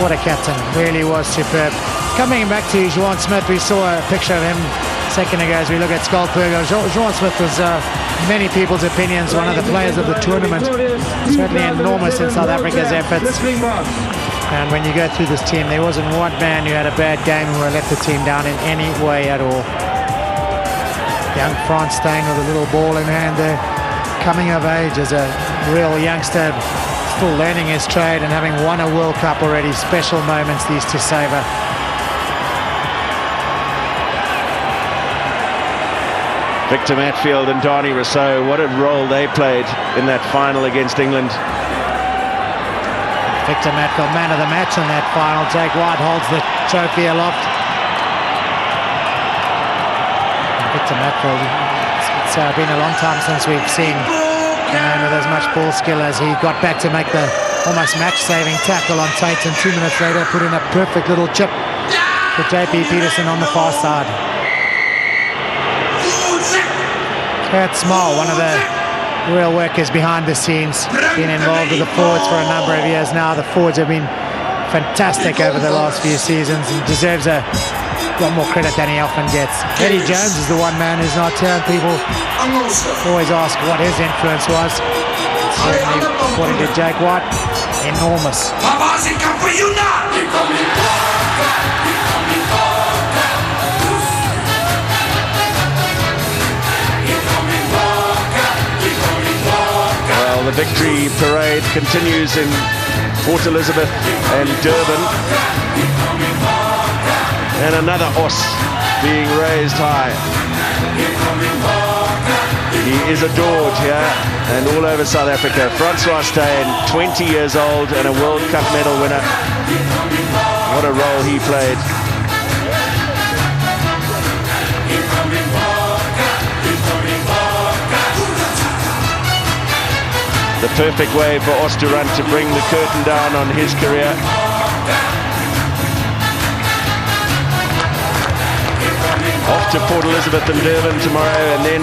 what a captain, really was superb. Coming back to Juan Smith, we saw a picture of him a second ago as we look at Skullburger. Juan Smith was, many people's opinions, one of the players of the tournament. Certainly enormous in South Africa's efforts. And when you go through this team, there wasn't one man who had a bad game who let the team down in any way at all. Young France staying with a little ball in hand there, coming of age as a real youngster, still learning his trade and having won a World Cup already. Special moments these to savour. Victor Matfield and Donny Rousseau, what a role they played in that final against England. Victor Matfield, man of the match in that final. Jake White holds the trophy aloft. Victor Matfield, it's been a long time since we've seen a man with as much ball skill as he got back to make the almost match-saving tackle on Tate, and 2 minutes later put in a perfect little chip for JP Peterson on the far side. Kurt Small, one of the real workers behind the scenes, been involved with the forwards for a number of years now. The forwards have been fantastic over the last few seasons and deserves a lot more credit than he often gets. Eddie Jones is the one man who's not here. People always ask what his influence was. Certainly, according to Jake White, enormous. Well, the victory parade continues in Port Elizabeth and Durban. And another os being raised high. He is adored here and all over South Africa. Francois Steyn, 20 years old and a World Cup medal winner. What a role he played. The perfect way for Os to run to bring the curtain down on his career. Off to Port Elizabeth and Durban tomorrow, and then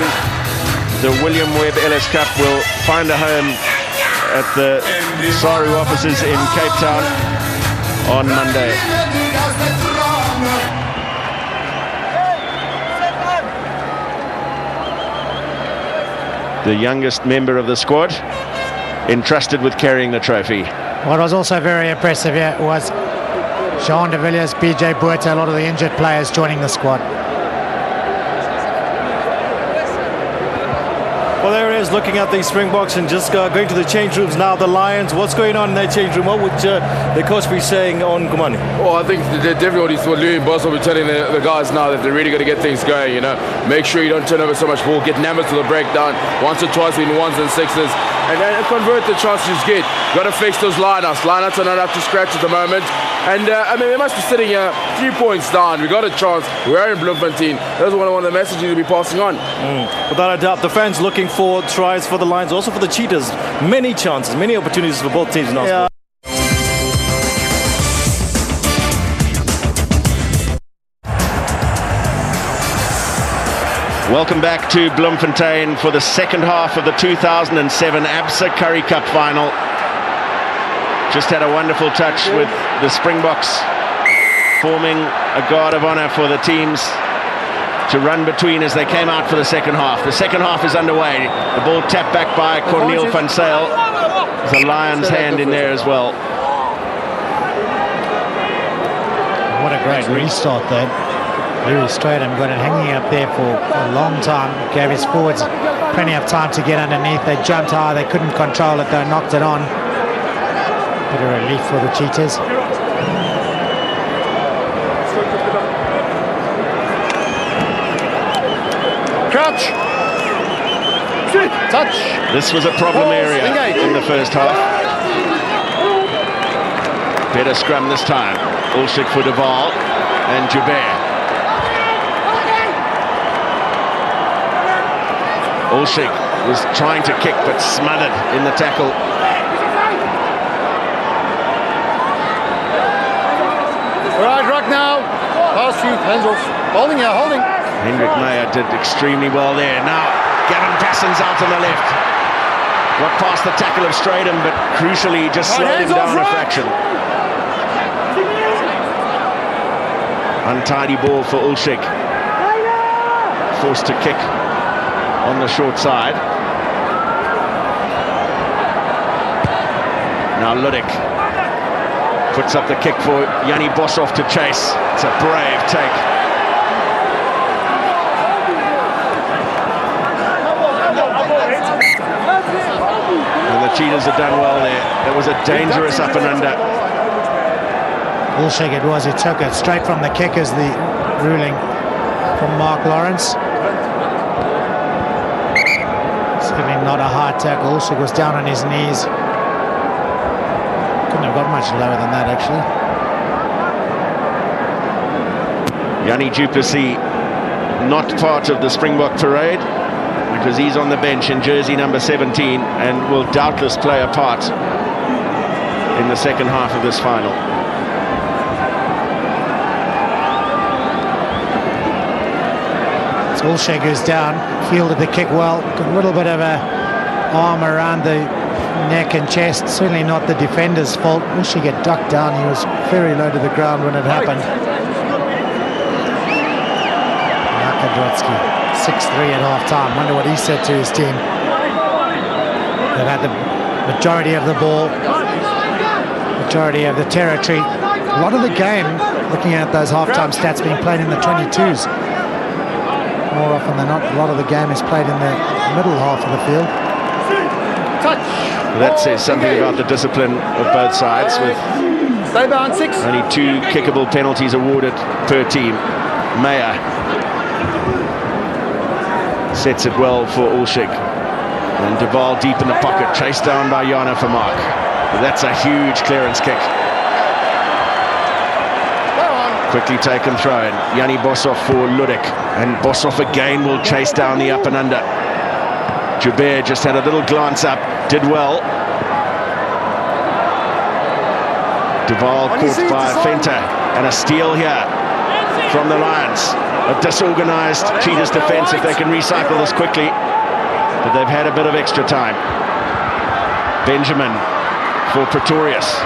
the William Webb Ellis Cup will find a home at the Saru offices in Cape Town on Monday. The youngest member of the squad entrusted with carrying the trophy. What was also very impressive here was Jean de Villiers, BJ Boerta, a lot of the injured players joining the squad. Well, there it is, looking at the Springboks and just going to the change rooms now. The Lions, what's going on in their change room? What would the coach be saying on Kumani? Well, I think definitely what Louis Boss will be telling the guys now that they're really going to get things going, you know. Make sure you don't turn over so much ball, get numbers to the breakdown, once or twice in ones and sixes, and convert the chances you get. Got to fix those lineouts. Lineouts are not up to scratch at the moment. And, I mean, they must be sitting here 3 points down. We got a chance. We're in Bloemfontein. That's one of the messages we'll be passing on. Without a doubt, the fans looking for tries for the Lions, also for the Cheetahs. Many chances, many opportunities for both teams now. Welcome back to Bloemfontein for the second half of the 2007 ABSA Currie Cup final. Just had a wonderful touch with the Springboks, forming a guard of honour for the teams to run between as they came out for the second half. The second half is underway. The ball tapped back by Cornel van Zyl. There's a Lion's hand in there as well. What a great restart there. Very straight and got it hanging up there for a long time. Gave his forwards plenty of time to get underneath. They jumped high, they couldn't control it, they knocked it on. Bit of relief for the Cheetahs. Crouch. Touch. This was a problem area in the first half. Better scrum this time. Ulshik for Duval and Joubert. Ulshik was trying to kick but smothered in the tackle. Right, rock now. Pass you, hands off. Holding here, holding. Hendrik Meyer did extremely well there. Now, Gavin Passon's out on the left. Got past the tackle of Stratham, but crucially just slowed him down a fraction. Untidy ball for Ulshik. Forced to kick on the short side. Now Ludik Puts up the kick for Yanni Boshoff to chase. It's a brave take. And the Cheetahs have done well there. That was a dangerous up and under. Bullshit it was. He took it straight from the kick as the ruling from Mark Lawrence. Certainly not a high tackle. Bullshit was down on his knees. Couldn't have got much lower than that, actually. Yanni du Plessis, not part of the Springbok parade because he's on the bench in jersey number 17 and will doubtless play a part in the second half of this final. Bullshit goes down, fielded the kick well, got a little bit of a arm around the neck and chest. Certainly not the defender's fault. Bullshit get ducked down. He was very low to the ground when it happened. Drotsky, 6-3 at half-time. Wonder what he said to his team. They've had the majority of the ball, majority of the territory. A lot of the game, looking at those half-time stats, being played in the 22s. More often than not, a lot of the game is played in the middle half of the field. That says something about the discipline of both sides, with only 2 kickable penalties awarded per team. Meyer sets it well for Ulshik. And Duval deep in the pocket, chased down by Jana Vermaak. That's a huge clearance kick. Quickly taken throw in. Yanni Boshoff for Ludik. And Boshoff again will chase down the up and under. Joubert just had a little glance up, did well. Duval caught by Fenter, and a steal here from the Lions. A disorganized Cheetahs defense if they can recycle this quickly, but they've had a bit of extra time. Benjamin for Pretorius.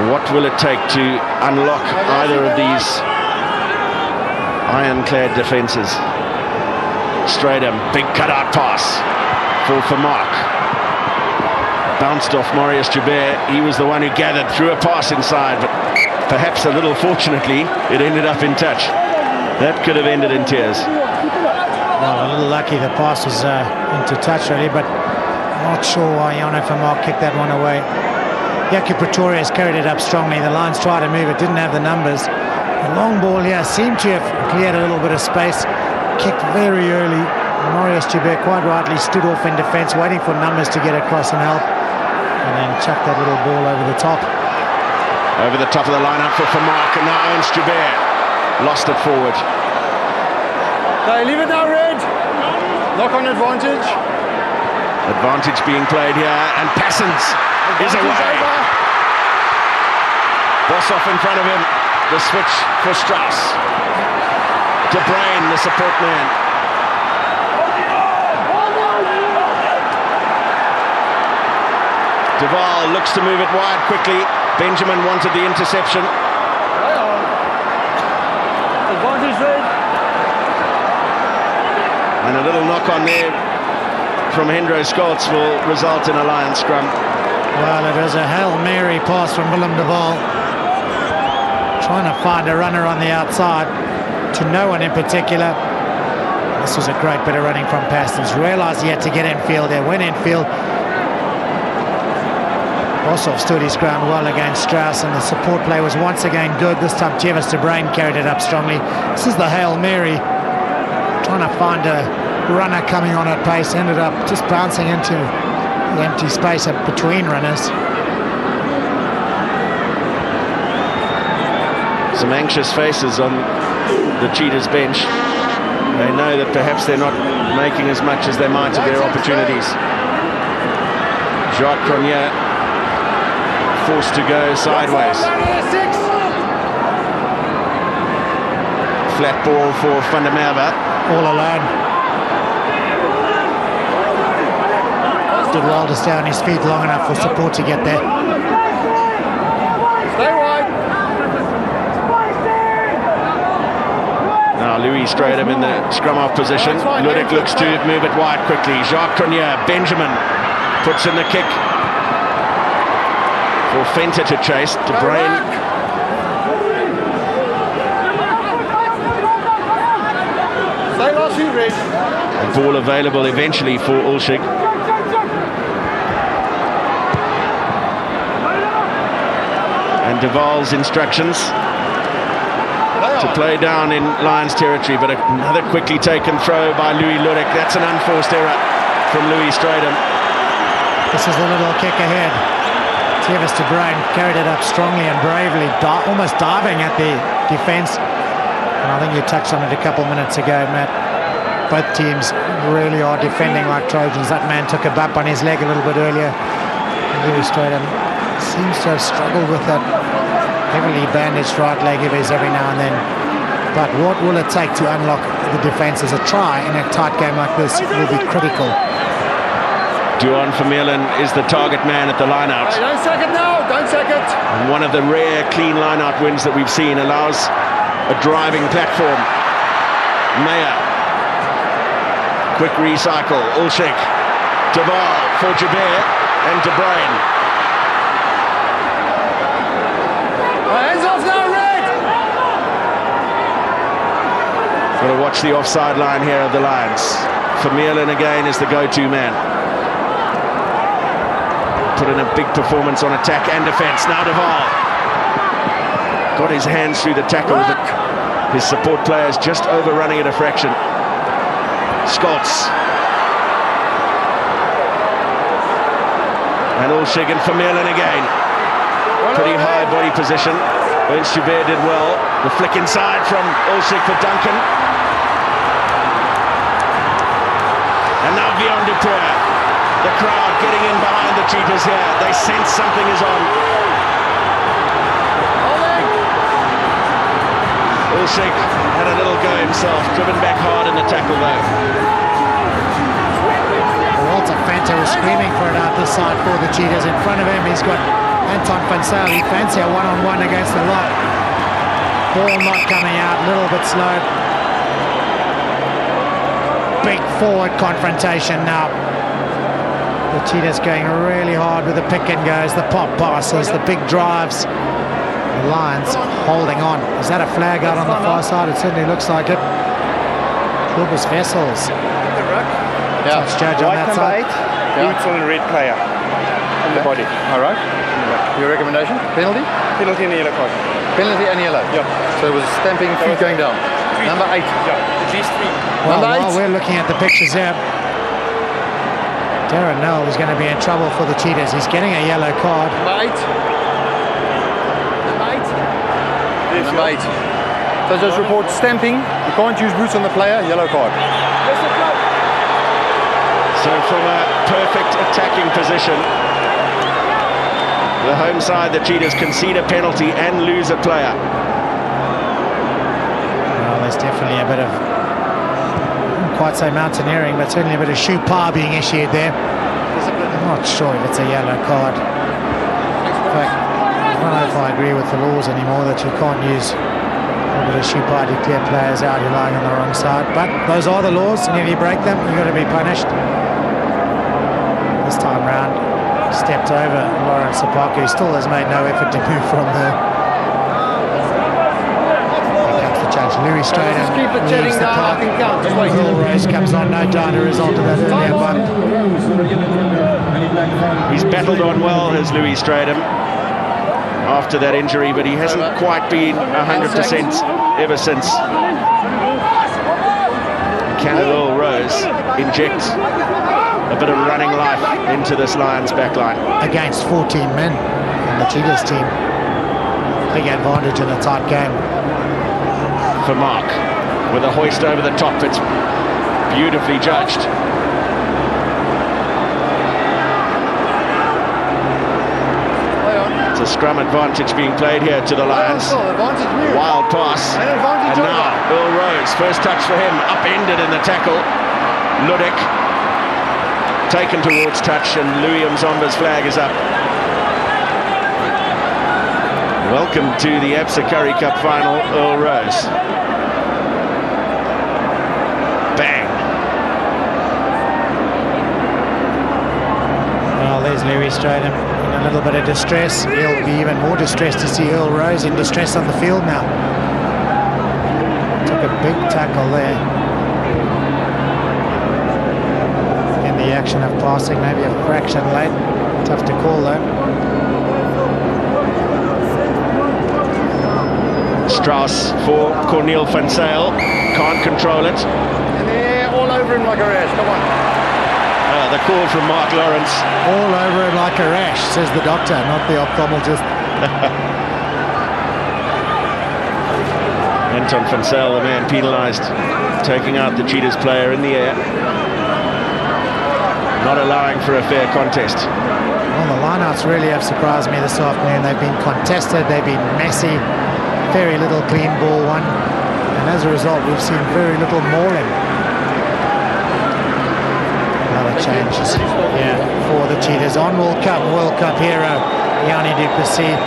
What will it take to unlock either of these ironclad defenses? Stratham, big cutout pass for Vermaak. Bounced off Marius Joubert. He was the one who gathered, threw a pass inside, but perhaps a little fortunately it ended up in touch. That could have ended in tears. Well, a little lucky the pass was into touch really, but not sure why Jana Vermaak kicked that one away. Jaco Pretorius carried it up strongly. The Lions tried to move it, didn't have the numbers. The long ball here seemed to have cleared a little bit of space. Kicked very early. Marius Joubert quite rightly stood off in defence, waiting for numbers to get across and help. And then chucked that little ball over the top. Over the top of the lineup for Vermaak, and now Ernst Joubert lost it forward. Okay, leave it now, Red. Knock on advantage. Advantage being played here, and Passons is away. Boshoff in front of him. The switch for Strauss. De Bruyn, the support man. Duval looks to move it wide quickly. Benjamin wanted the interception. Advantage, Red. And a little knock on there from Hendro Scholz will result in a Lions scrum. Well, it was a Hail Mary pass from Willem Duval. Trying to find a runner on the outside to no one in particular. This was a great bit of running from Pastons. Realised he had to get infield there. Went infield. Boshoff stood his ground well against Strauss, and the support play was once again good. This time Tevis de Bruyn carried it up strongly. This is the Hail Mary. Trying to find a runner coming on at pace. Ended up just bouncing into the empty space between runners. Some anxious faces on the Cheetahs bench. They know that perhaps they're not making as much as they might of their opportunities. Jacques Cronje forced to go sideways. Flat ball for Van der Merwe. All alone. Did well to stay on his feet long enough for support to get there. Stay wide. Now Now Louis Stradham in the scrum off position. Ludic looks to move it wide quickly. Jacques Cronje, Benjamin puts in the kick for Venter to chase. De Bruyn. The ball available eventually for Ulshik. And Duval's instructions to play down in Lions territory, but another quickly taken throw by Louis Ludic. That's an unforced error from Louis Stradham. This is the little kick ahead. Tevis de Bruyn carried it up strongly and bravely, almost diving at the defence. And I think you touched on it a couple minutes ago, Matt. Both teams really are defending like Trojans. That man took a bump on his leg a little bit earlier. Louis Stradham seems to have struggled with that heavily bandaged right leg of his every now and then. But what will it take to unlock the defence as a try in a tight game like this will be critical. Duan Vermeulen is the target man at the line-out. Hey, don't sack it now, don't sack it. And one of the rare clean line-out wins that we've seen allows a driving platform. Meyer. Quick recycle. Ulshik. Duval for Joubert and De Bruyn. Hands off now, Red! Got to watch the offside line here of the Lions. Vermeulen again is the go-to man. Put in a big performance on attack and defence. Now Duval got his hands through the tackle, but his support players just overrunning it a fraction. Scotts. And Ulshik and Vermeulen again. Pretty high body position. Ernst Joubert did well. The flick inside from Ulshik for Duncan. And now Vion Dupour. The crowd getting in behind the Cheetahs here. They sense something is on. Ulshik had a little go himself, driven back hard in the tackle though. Walter Venter is screaming for it out this side for the Cheetahs. In front of him, he's got Anton van Zyl. He fancy a one-on-one against the lot. Ball not coming out, a little bit slow. Big forward confrontation now. The Cheetahs going really hard with the pick and goes, the pop passes, the big drives. The Lions holding on. Is that a flag out on the far side? It certainly looks like it. Cobus Wessels. Yeah. Touch judge on that side. Boots on the red player. On the body. All right. Your recommendation? Penalty? Penalty and a yellow card. Penalty and yellow? Yeah. So it was stamping, feet going down. Number 8. Yeah, at least 3. Well, Number 8. while we're looking at the pictures here, Darren Nell is going to be in trouble for the Cheetahs. He's getting a yellow card. Number 8. Number 8. So just report stamping. You can't use boots on the player. Yellow card. So from a perfect attacking position, the home side, the Cheetahs concede a penalty and lose a player. Well, there's definitely a bit of, I wouldn't quite say mountaineering, but certainly a bit of shoe par being issued there. I'm not sure if it's a yellow card. In fact, I don't know if I agree with the laws anymore that you can't use a bit of shoe par to clear players out who are lying on the wrong side. But those are the laws, and if you break them, you've got to be punished. This time round, stepped over Lawrence Sapaku, who still has made no effort to move from there. Here comes the judge, Louis Stradham, leaves the park. Will Rose comes on, no doubt a result of that earlier bump. He's battled on well, has Louis Stradham, after that injury, but he hasn't quite been 100% ever since. Can Will Rose inject a bit of running life into this Lions backline? Against 14 men in the Cheetahs team. Big advantage in a tight game. For Mark, with a hoist over the top, it's beautifully judged. It's a scrum advantage being played here to the Lions. Wild pass. And now Will Rose, first touch for him, upended in the tackle. Ludic taken towards touch, and Louis Mzomba's flag is up. Welcome to the ABSA Currie Cup final, Earl Rose. Louis straight in a little bit of distress. He'll be even more distressed to see Earl Rose in distress on the field now. Took a big tackle there. In the action of passing, maybe a fraction late. Tough to call though. Strauss for Cornel van Zyl. Can't control it. And they're all over him like a rash. Come on. The call from Mark Lawrence. All over him like a rash, says the doctor, not the ophthalmologist. Anton van Zyl, the man penalised, taking out the Cheetahs player in the air. Not allowing for a fair contest. Well, the lineouts really have surprised me this afternoon. They've been contested, they've been messy, very little clean ball won, and as a result we've seen very little mauling. Another changes here for the Cheetahs. On World Cup hero Yanni du Plessis, and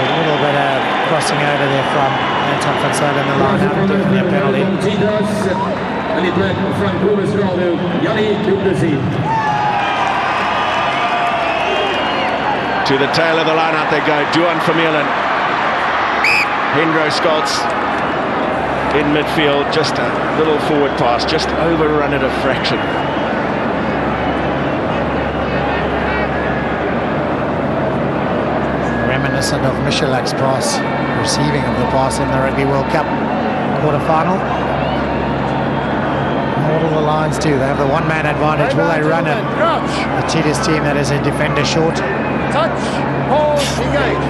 a little bit of crossing over there from Anton van Zyl in the line-out, definitely a penalty. En die plek van Koerskaldo, Yanni du Plessis. To the tail of the line-out they go. Duan Vermeulen. Hendro Scholz in midfield, just a little forward pass, just overrun it a fraction. Reminiscent of Michalak's pass, receiving of the pass in the Rugby World Cup quarter-final. What do the Lions do? They have the one-man advantage. Will they run it? The Cheetahs team that is a defender short. Touch, pause, engage.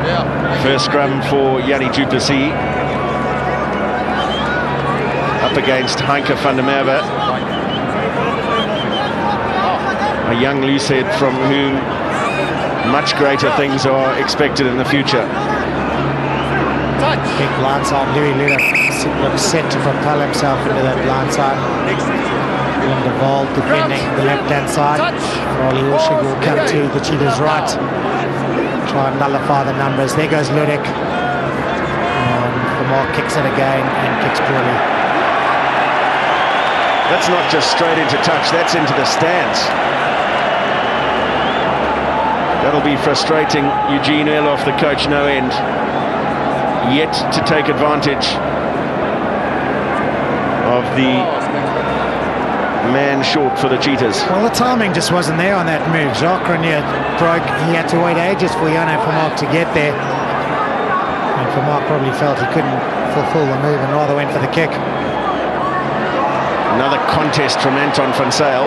Yeah. First scrum for Yanni du Plessis. Up against Heinke van der Merwe. A young loosehead from whom much greater things are expected in the future. Big blindside. Louis Ludik looks set to propel himself into that blindside. Willem de Waal defending the left-hand side. Rolly Orshig will come to the Cheetahs' right. Try and nullify the numbers. There goes Ludik. Vermaak kicks it again and kicks poorly. That's not just straight into touch, that's into the stands. That'll be frustrating Eugene Earloff, the coach, no end. Yet to take advantage of the man short for the Cheetahs. Well, the timing just wasn't there on that move. Jacques Grenier broke. He had to wait ages for Janne Vermaak to get there. And Vermaak probably felt he couldn't fulfill the move and rather went for the kick. Another contest from Anton van Zyl.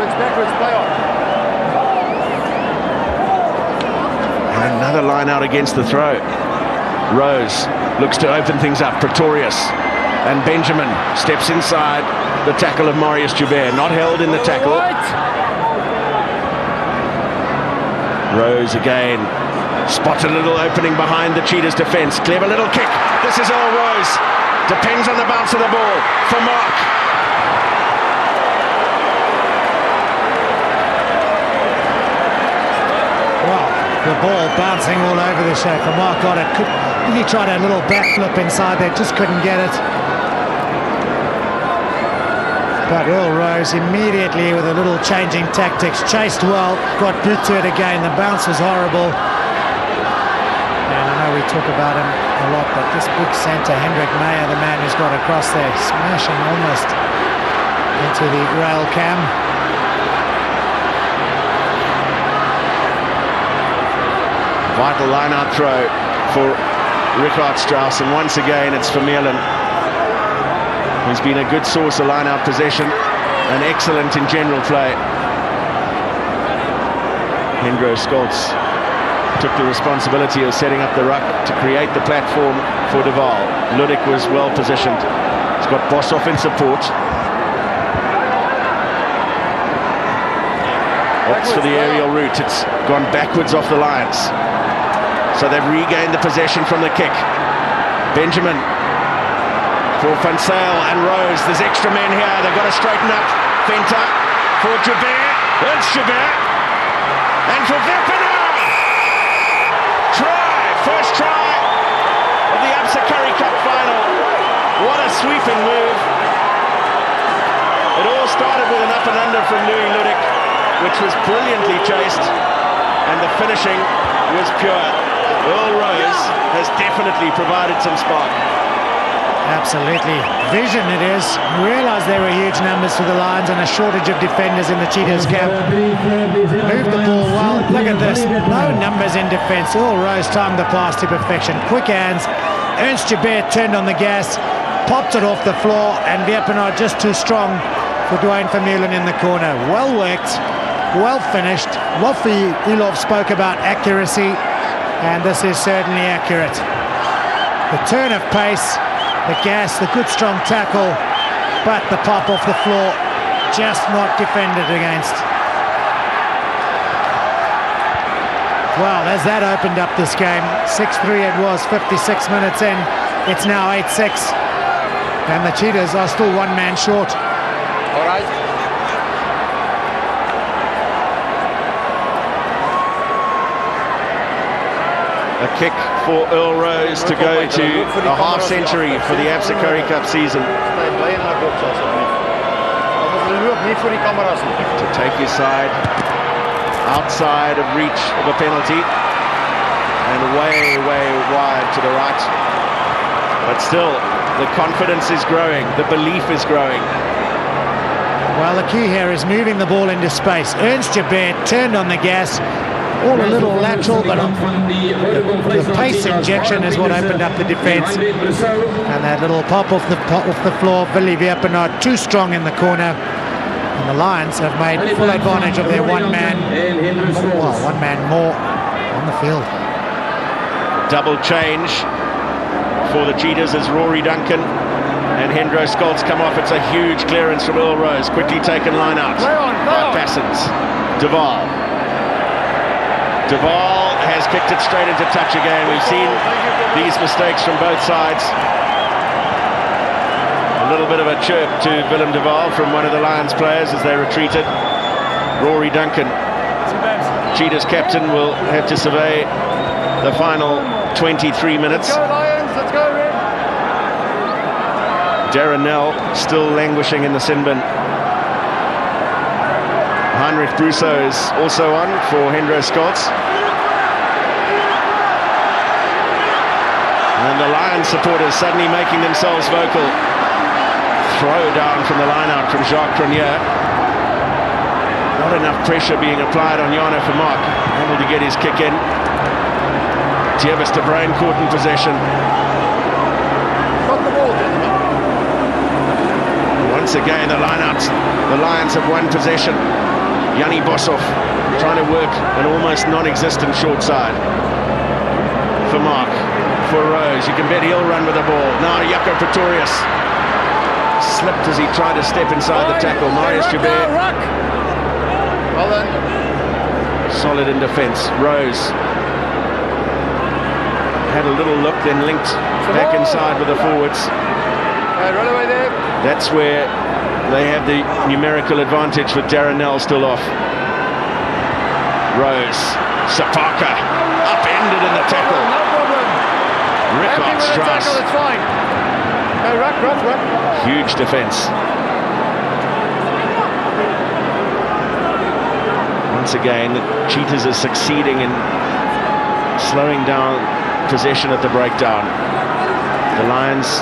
Another line out against the throw. Rose looks to open things up. Pretorius and Benjamin steps inside the tackle of Marius Joubert. Not held in the tackle. Rose again. Spots a little opening behind the Cheetahs defence. Clever little kick. This is all Rose. Depends on the bounce of the ball. For Mark. The ball bouncing all over the show. Vermaak got it. He tried a little backflip inside there, just couldn't get it. But Earl Rose immediately with a little changing tactics, chased well, got boot to it again. The bounce was horrible. And I know we talk about him a lot, but this big centre, Hendrik Meyer, the man who's got across there, smashing almost into the rail cam. Vital line-out throw for Richard Strauss, and once again it's Vermeulen, who's been a good source of line-out possession and excellent in general play. Hendro Scholz took the responsibility of setting up the ruck to create the platform for de Waal. Ludik was well positioned. He's got Boshoff in support. Opts for the aerial route. It's gone backwards off the Lions. So they've regained the possession from the kick. Benjamin for van Zyl and Rose. There's extra men here. They've got to straighten up. Venter for Joubert. There's Joubert. And for Verpena. Try. First try of the Absa Currie Cup final. What a sweeping move. It all started with an up and under from Louis Ludik. which was brilliantly chased, and the finishing was pure. Earl Rose has definitely provided some spark. Absolutely. Vision it is. Realised there were huge numbers for the Lions and a shortage of defenders in the Cheetahs camp. Moved the ball well. Look at this. No numbers in defence. Earl Rose timed the pass to perfection. Quick hands. Ernst Jabert turned on the gas, popped it off the floor, and Viepenard just too strong for Dwayne Vermeulen in the corner. Well worked, well finished. Wolfie Ilov spoke about accuracy, and this is certainly accurate. The turn of pace, the gas, the good strong tackle, but the pop off the floor just not defended against. Well, as that opened up this game, 6-3 it was, 56 minutes in. It's now 8-6. And the Cheetahs are still one man short. All right. A kick for Earl Rose to go to a half century for the Absa Currie Cup season. To take his side outside of reach of a penalty and way wide to the right, but still the confidence is growing, the belief is growing. Well, the key here is moving the ball into space. Ernst Jabert turned on the gas, all a little lateral, but the pace injection is what opened up the defence, and that little pop off the floor. Billy Viepenard too strong in the corner. And the Lions have made full advantage of their one man more on the field. Double change for the Cheetahs as Rory Duncan and Hendro Scholz come off. It's a huge clearance from Earl Rose. Quickly taken line out by Passons. Duval has kicked it straight into touch again. We've seen these mistakes from both sides. A little bit of a chirp to Willem Duval from one of the Lions players as they retreated. Rory Duncan, Cheetahs captain, will have to survey the final 23 minutes. Let's go, Lions, let's go, Red. Darren Nell still languishing in the sin bin. Heinrich Brousseau is also on for Hendro Scholz. And the Lions supporters suddenly making themselves vocal. Throw down from the line-out from Jacques Cronje. Not enough pressure being applied on Jana Vermaak. Able to get his kick in. Thiervis de Bruin caught in possession. Got the ball, gentlemen. Once again, the Lions have won possession. Yanni Boshoff trying to work an almost non-existent short side. Vermaak for Rose. You can bet he'll run with the ball. Now Jaco Pretorius slipped as he tried to step inside the tackle. Marius Jabert. Well done. Solid in defence. Rose had a little look, then linked back inside with the forwards. Run away there. That's where they have the numerical advantage with Darren Nell still off. Rose. Sapaka upended in the tackle. No problem. Rickard Strauss. It's fine. No, ruck. Huge defence. Once again, the Cheetahs are succeeding in slowing down possession at the breakdown. The Lions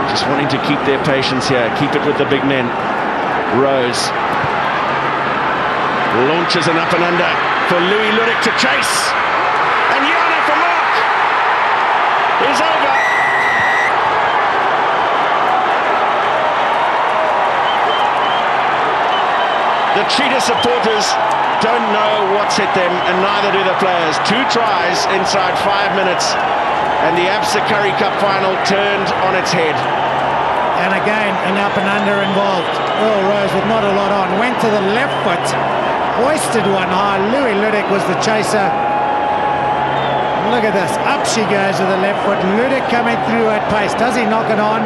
just wanting to keep their patience here, keep it with the big men. Rose launches an up and under for Louis Ludik to chase. And Jana Vermaak is over. The Cheetah supporters don't know what's hit them, and neither do the players. 2 tries inside 5 minutes, and the Absa Currie Cup final turned on its head. And again, an up and under involved. Earl Rose with not a lot on. Went to the left foot, hoisted one high. Louis Ludik was the chaser. Look at this. Up she goes with the left foot. Ludik coming through at pace. Does he knock it on?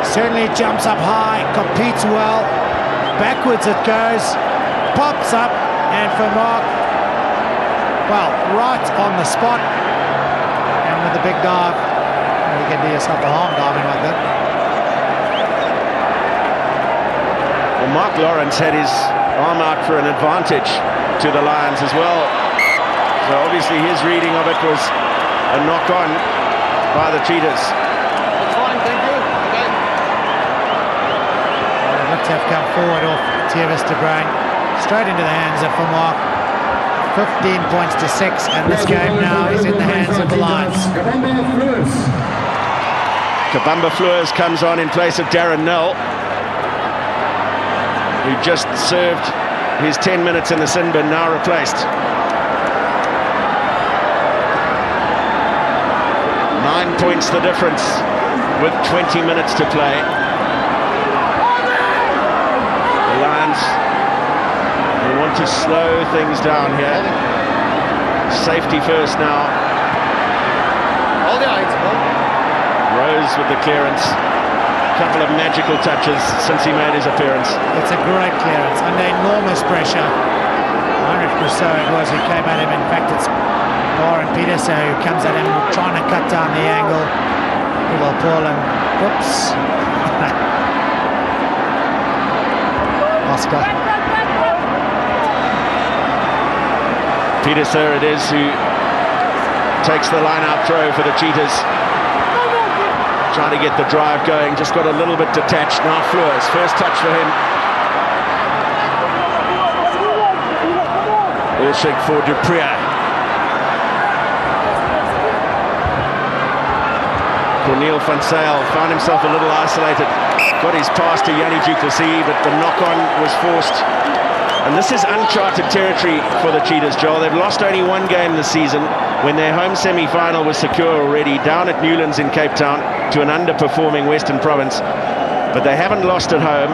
Certainly jumps up high, competes well. Backwards it goes, pops up, and Vermaak, well, right on the spot, and with a big dive, you can do yourself a harm diving like that. Well, Mark Lawrence had his arm out for an advantage to the Lions as well. So obviously his reading of it was a knock-on by the Cheetahs. That's fine, thank you. Okay. They look to have come forward off Thiervis de Bruin, straight into the hands of Vermaak. 15 points to 6, and this game now is in the hands of the Lions. Kabamba Fleurs comes on in place of Darren Nell, who just served his 10 minutes in the sin bin, now replaced. 9 points the difference with 20 minutes to play. The Lions will want to slow things down here. Safety first now. Hold the height. Rose with the clearance. Couple of magical touches since he made his appearance. It's a great clearance under enormous pressure. Heinrich Rousseau it was who came at him. In fact, it's Warren Peterson who comes at him trying to cut down the angle. Little Paul and whoops. Oscar. Peterson it is who takes the line-out throw for the Cheetahs. Trying to get the drive going, just got a little bit detached. Now Fleurs, first touch for him. Ulshik for Duprier. Cornel van Zyl found himself a little isolated. Got his pass to Yanni Duplessis, but the knock-on was forced. And this is uncharted territory for the Cheetahs, Joel. They've lost only one game this season when their home semi-final was secure already, down at Newlands in Cape Town to an underperforming Western Province. But they haven't lost at home,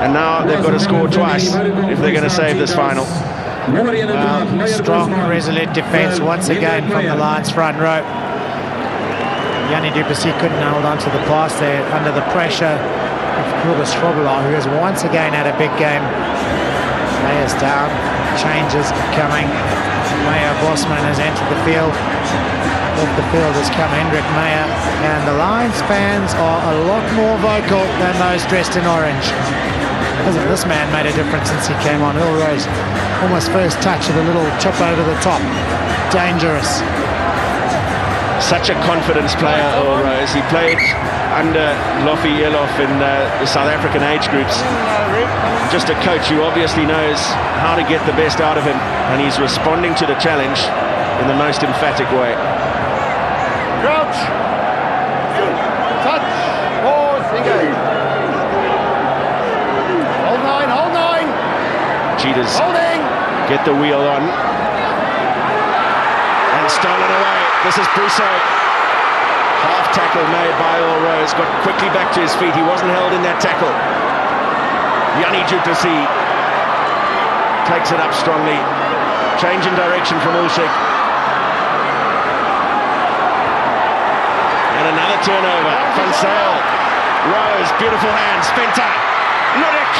and now they've got to score twice if they're going to save this final. Strong, resolute defence once again from the Lions front row. Yanni Duplessis couldn't hold on to the pass there under the pressure of Kobus Schrobbelaar, who has once again had a big game. Mayer's down, changes coming. Meyer Bosman has entered the field. Off the field has come Hendrik Meyer, and the Lions fans are a lot more vocal than those dressed in orange. Hasn't this man made a difference since he came on? Earl Rose, almost first touch of a little chip over the top. Dangerous. Such a confidence player, Earl Rose. He played under Lofi Elof in the South African age groups. Just a coach who obviously knows how to get the best out of him, and he's responding to the challenge in the most emphatic way. Crouch. Touch. Pause. Engage. Hold 9. Hold 9. Cheetahs Holding. get the wheel on. And stolen away. This is Brousseau. Half tackle made by Earl Rose. Got quickly back to his feet. He wasn't held in that tackle. Yanni Duplessis takes it up strongly. Change in direction from Ulshik. And another turnover. Van Zyl. Rose, beautiful hands. Venter. Ludik.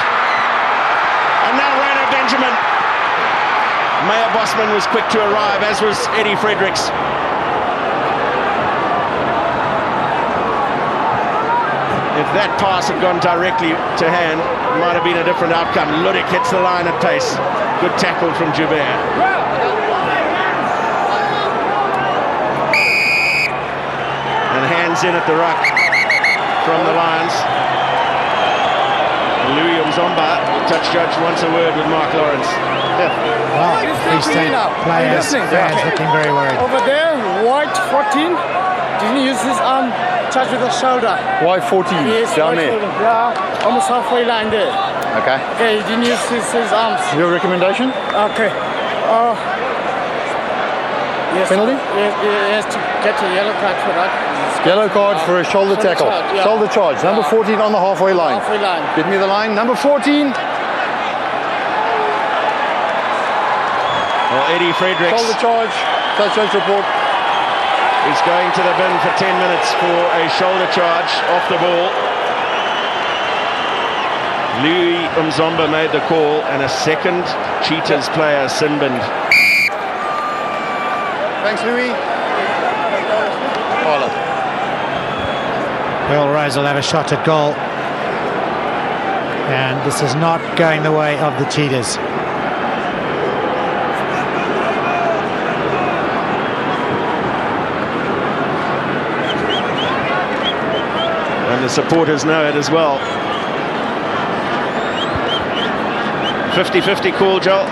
And now Reino Benjamin. Meyer Bosman was quick to arrive, as was Eddie Fredericks. If that pass had gone directly to hand, it might have been a different outcome. Ludik hits the line at pace. Good tackle from Joubert. And hands in at the ruck from the Lions. Louis Mzomba, the touch judge, wants a word with Mark Lawrence. Wow, Free State players, fans looking very worried. Over there, white 14, didn't use his arm, touch with the shoulder. Why 14? Yes, Down white there. shoulder. Yeah, almost halfway line there. Okay. Okay, he didn't use his arms. Your recommendation? Okay. Yes, Penalty? He has to get a yellow card for that. Yellow card for a shoulder tackle. charge, yeah. Shoulder charge. Number 14 on the halfway line. Halfway line. Get me the line. Number 14. Well, Eddie Fredericks Shoulder charge. Touch judge report. is going to the bin for 10 minutes for a shoulder charge off the ball. Louis Mzomba made the call, and a second Cheetahs player sin-binned. Thanks, Louis. Carla. Earl Rose will have a shot at goal. And this is not going the way of the Cheetahs. And the supporters know it as well. 50-50 call, Joel.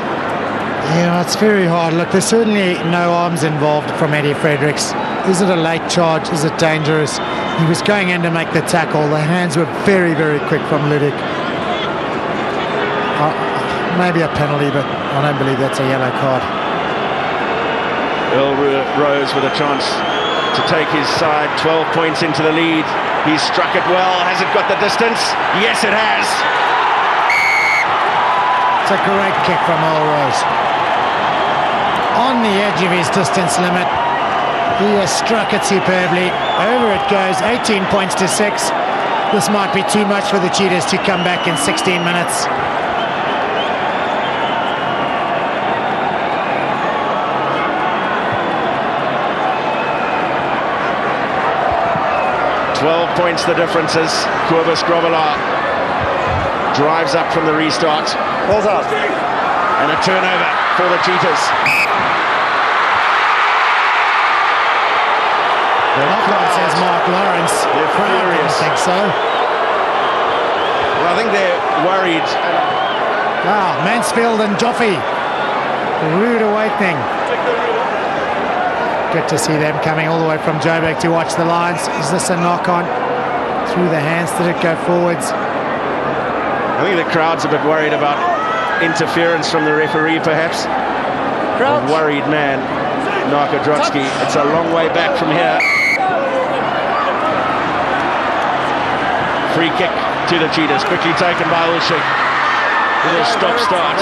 Yeah, it's very hard. Look, there's certainly no arms involved from Eddie Fredericks. Is it a late charge? Is it dangerous? He was going in to make the tackle. The hands were very, very quick from Ludik. Maybe a penalty, but I don't believe that's a yellow card. Earl Rose with a chance to take his side 12 points into the lead. He's struck it well. Has it got the distance? Yes, it has. It's a great kick from Earl Rose. On the edge of his distance limit. He has struck it superbly. Over it goes, 18 points to 6. This might be too much for the Cheetahs to come back in 16 minutes. Points the differences. Kobus Grobbelaar drives up from the restart. Balls out. And a turnover for the Cheetahs. Says Mark Lawrence. They're furious. I think so. Well, I think they're worried. Wow, Mansfield and Joffe. Rude awakening. Good to see them coming all the way from Joburg to watch the Lions. Is this a knock-on? Through the hands, did it go forwards? I think the crowd's a bit worried about interference from the referee, perhaps. A worried man, Narka Drotsky. It's a long way back from here. Free kick to the Cheetahs, quickly taken by Ulshik. With a stop-start.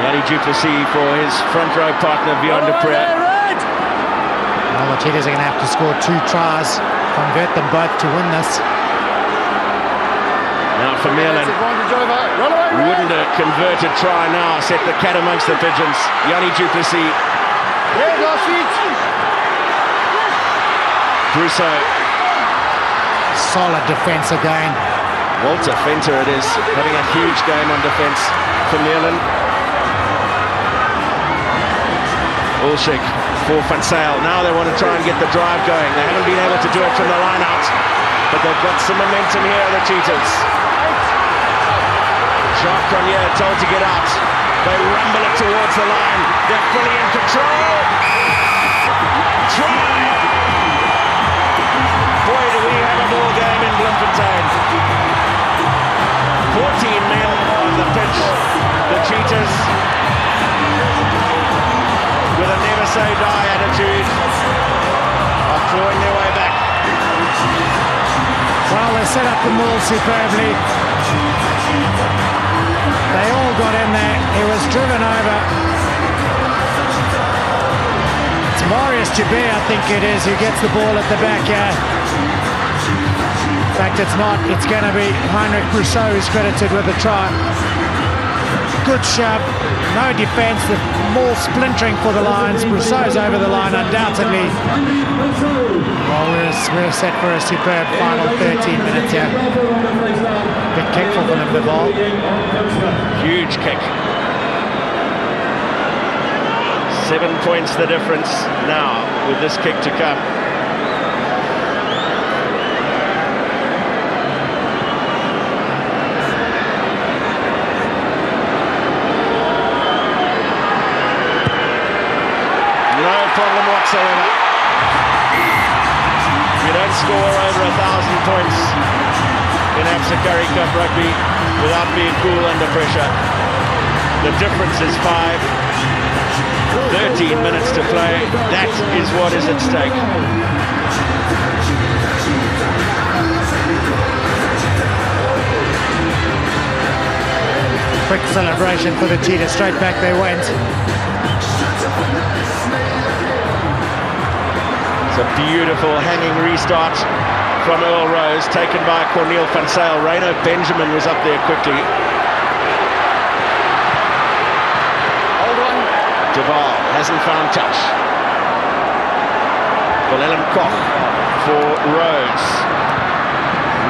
Yanni Duplessis for his front row partner, Bjorn de Pre. Well, the Cheetahs are going to have to score 2 tries, convert them both to win this. Now for Merlin. Wouldn't a converted try now set the cat amongst the pigeons. Yanni Duplessis. Brousseau. Solid defence again. Walter Fenter it is, having a huge game on defence for Merlin. Ulshik for Van Sale. Now they want to try and get the drive going. They haven't been able to do it from the line out, but they've got some momentum here, the Cheetahs. Jacques Cronje told to get out. They rumble it towards the line. They're fully in control. Try! Boy, do we have a ball game in Bloemfontein. 14 men on the pitch. The Cheetahs, with a never say die attitude, are clawing their way back. Well, they set up the maul superbly. They all got in there. It was driven over. It's Marius Jabir, I think it is, who gets the ball at the back here. In fact, it's not. It's going to be Heinrich Brousseau who's credited with the try. Good shove. No defence. The ball splintering for the Lions. Brousseau's over the line, undoubtedly. Well, we're set for a superb final 13 minutes here. Big kick for Willem de Waal. Huge kick. 7 points the difference now with this kick to come. No problem whatsoever. You don't score over 1,000 points in ABSA Currie Cup rugby without being cool under pressure. The difference is 5. 13 minutes to play. That is what is at stake. Quick celebration for the Cheetahs. Straight back they went. It's a beautiful hanging restart from Earl Rose, taken by Cornel van Sale. Reino Benjamin was up there quickly. De Waal hasn't found touch. Willem Koch for Rhodes.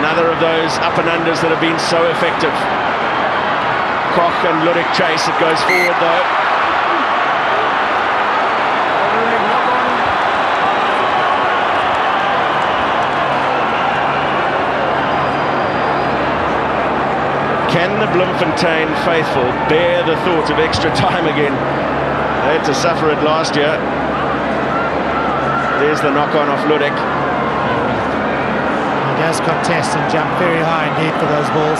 Another of those up and unders that have been so effective. Koch and Ludik chase, it goes forward though. Can the Bloemfontein faithful bear the thought of extra time again? They had to suffer it last year. There's the knock-on off Ludik. He does contest and jump very high indeed for those balls.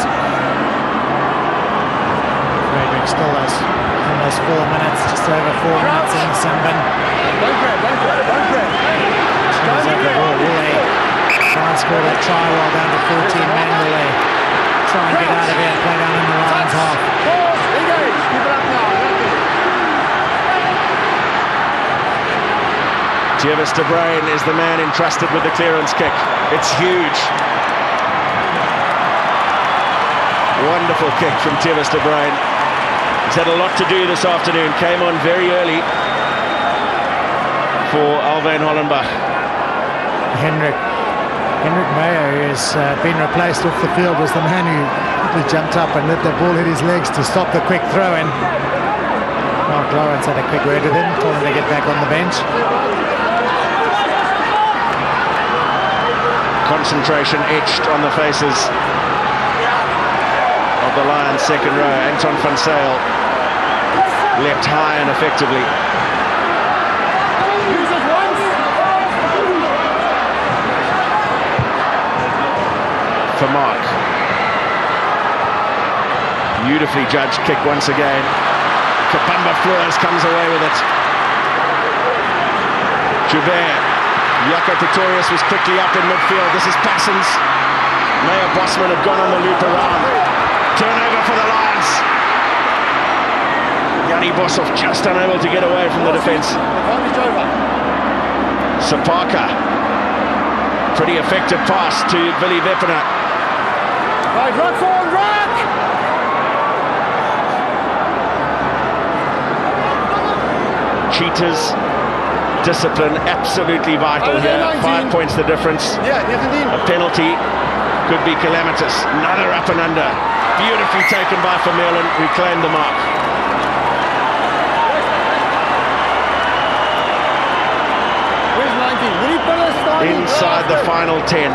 Frederick still has almost 4 minutes, just over 4 minutes in Sunburn. Cheetahs have the ball. Will they try and score that try while down to 14 men? Will they try and get out of here and play down in the Lions half? Cheetahs de Bruin is the man entrusted with the clearance kick. It's huge. Wonderful kick from Cheetahs de Bruin. He's had a lot to do this afternoon. Came on very early for Alwyn Hollenbach. Henrik Mayo, who has been replaced off the field, was the man who jumped up and let the ball hit his legs to stop the quick throw-in. Mark Lawrence had a quick word with him, told him to get back on the bench. Concentration etched on the faces of the Lions' second row. Anton van Zyl leapt high and effectively. For Mark. Beautifully judged kick once again. Kabamba Flores comes away with it. Joubert. Jaco Pretorius was quickly up in midfield. This is Passons. Meyer Bosman had gone on the loop around. Turnover for the Lions. Yanni Boshoff just unable to get away from the defence. Sapaka. Pretty effective pass to Willie Wepener. Right, rock forward, rock! Cheetahs. Discipline absolutely vital here. 5 points the difference. A penalty could be calamitous. Another up and under. Beautifully taken by Vermeulen. Reclaimed the mark. Inside the final 10.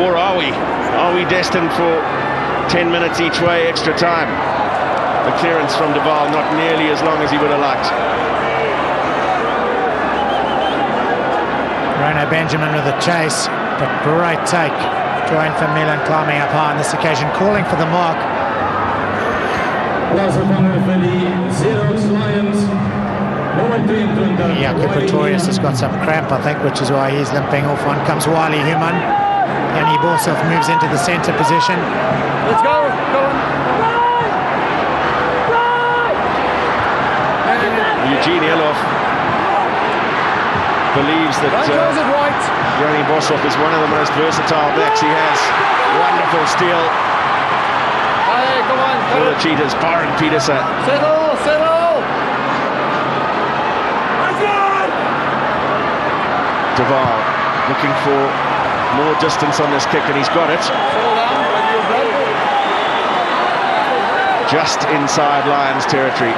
Or are we? Are we destined for 10 minutes each way extra time? The clearance from Duval not nearly as long as he would have liked. Rono Benjamin with a chase, but great take. Join Vermeulen climbing up high on this occasion, calling for the mark. Jaco Pretorius has got some cramp, I think, which is why he's limping off. On comes Wiley Human. Yanni Boshoff moves into the centre position. Let's go, go on. Eugene Eloff believes that Yanni Boshoff is one of the most versatile backs he has. Wonderful steal for the Cheetahs. Byron Peterson. Settle! Duval looking for more distance on this kick, and he's got it. Just inside Lions territory.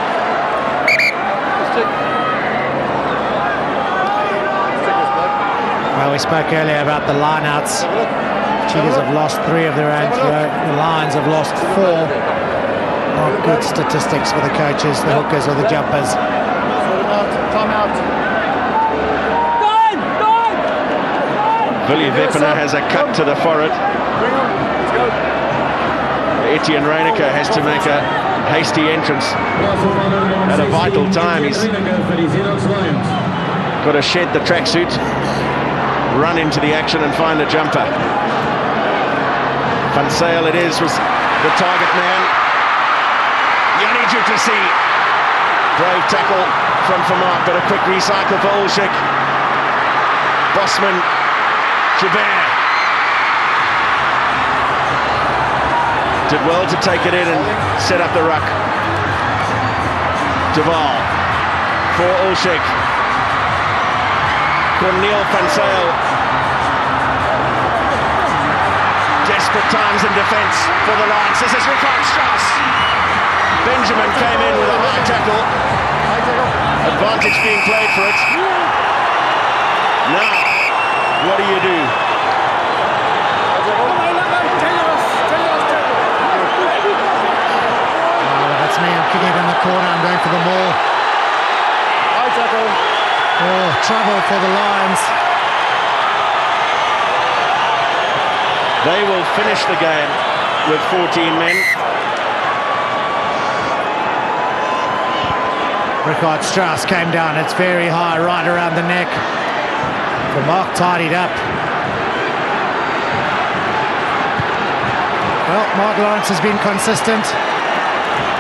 Well, we spoke earlier about the line-outs. Cheetahs have lost 3 of their own throw. The Lions have lost 4. Not good statistics for the coaches, the hookers or the jumpers. Time out. Willie Wepener has a cut to the forehead. Etienne Reinecker has to make a hasty entrance at a vital time. He's got to shed the tracksuit, run into the action and find a jumper. Van Zyl it is, was the target man. Yanni Duplessis. Brave tackle from Vermaak, but a quick recycle for Olschick. Bosman. Joubert. Did well to take it in and set up the ruck. Duval for Olschick. Cornel van Zyl desperate times in defence for the Lions. This is Richard Strauss. Benjamin came in with a high tackle. Advantage being played for it. Now, what do you do? That's me. I'm kicking it in the corner. I'm going for the maul. Oh, trouble for the Lions. They will finish the game with 14 men. Richard Strauss came down. It's very high, right around the neck. The mark tidied up. Well, Mark Lawrence has been consistent.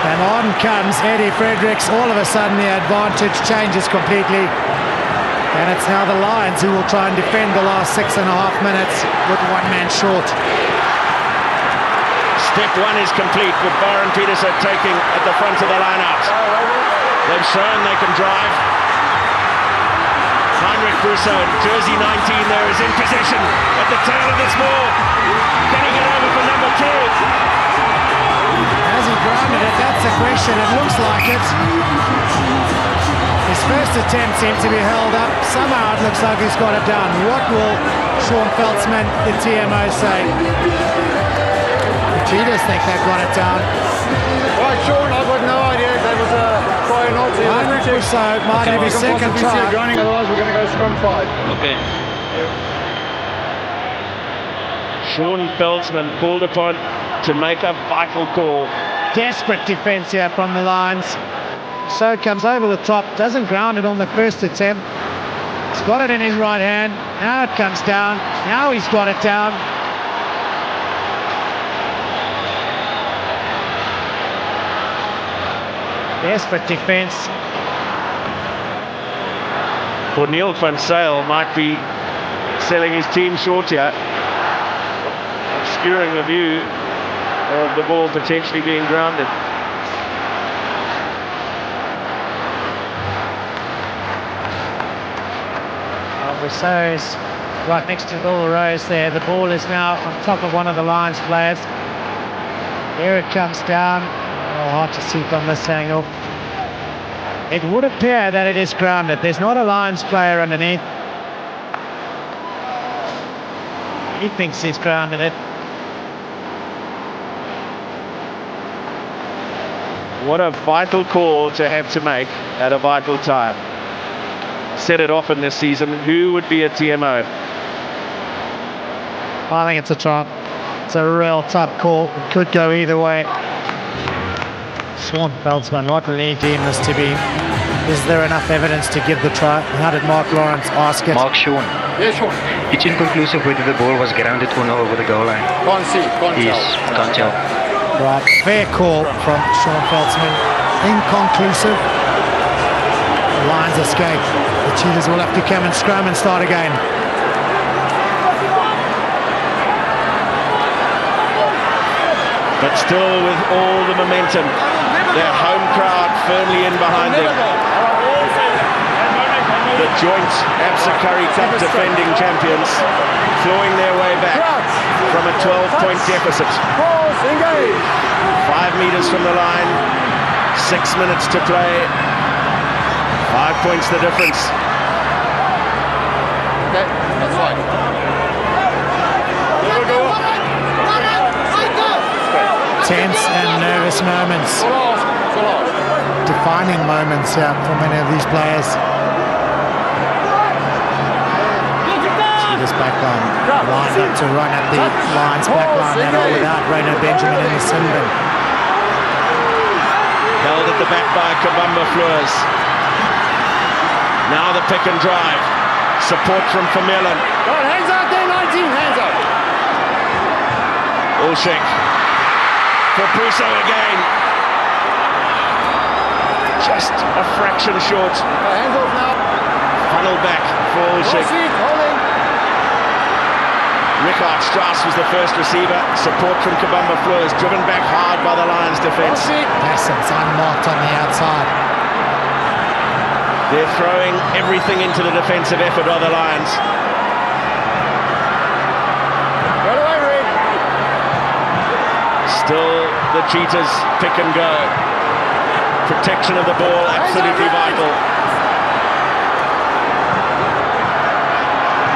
And on comes Eddie Fredericks. All of a sudden the advantage changes completely. And it's now the Lions who will try and defend the last 6.5 minutes with one man short. Step one is complete with Byron Peterson taking at the front of the line out. They've shown they can drive. Heinrich Brousseau, jersey 19 there, is in possession at the tail of this ball. Getting it over for number 2. Has he grounded it? That's the question. It looks like it. His first attempt seemed to be held up. Somehow it looks like he's got it down. What will Sean Feltzman, the TMO, say? The Cheetahs think they've got it down. Right, Sean, I've got no idea. That was a try or not. Heinrich Brousseau might have his second try. Otherwise, we're going to go scrum 5. Okay. Sean Feltzman called upon to make a vital call. Desperate defence here from the Lions. So comes over the top, doesn't ground it on the first attempt. He's got it in his right hand. Now it comes down. Now he's got it down. Desperate defence. Cornel van Zyl might be selling his team short here, obscuring the view of the ball potentially being grounded. Brousseau's right next to Bill Rose there. The ball is now on top of one of the Lions players. Here it comes down. Oh, hard to see from this angle. It would appear that it is grounded. There's not a Lions player underneath. He thinks he's grounded it. What a vital call to have to make at a vital time. Set it off in this season. Who would be a TMO? I think it's a try. It's a real tough call. It could go either way. Sean Feltzman, what will he deem this to be? Is there enough evidence to give the try? How did Mark Lawrence ask it? Mark Sean. Yes, Sean. It's inconclusive whether the ball was grounded or not over the goal line. Can't see, can't Yes, tell. can't tell. Right, fair call from Sean Feltzman. Inconclusive. The Lions escape. The Cheetahs will have to come and scrum and start again. But still with all the momentum, their home crowd firmly in behind them. The joint ABSA Currie Cup defending champions clawing their way back from a 12-point deficit. 5 meters from the line, 6 minutes to play. 5 points the difference. Okay, that's fine. Tense and nervous moments. Defining moments here for many of these players. Cheetahs back line, lined up to run at the Lions back line now without Rainer Benjamin in the Simban. Held at the back by Kabamba Fleurs. Now the pick and drive. Support from Vermeulen. Hands out there, 19, hands out. Ulshek for Brousseau again. Just a fraction short. Hands off now. Funnel back for Ulshek. Richard Strauss was the first receiver. Support from Kabamba Fleurs. Driven back hard by the Lions defence. Passon's unmarked on the outside. They're throwing everything into the defensive effort of the Lions. Still the Cheetahs pick and go. Protection of the ball, absolutely vital.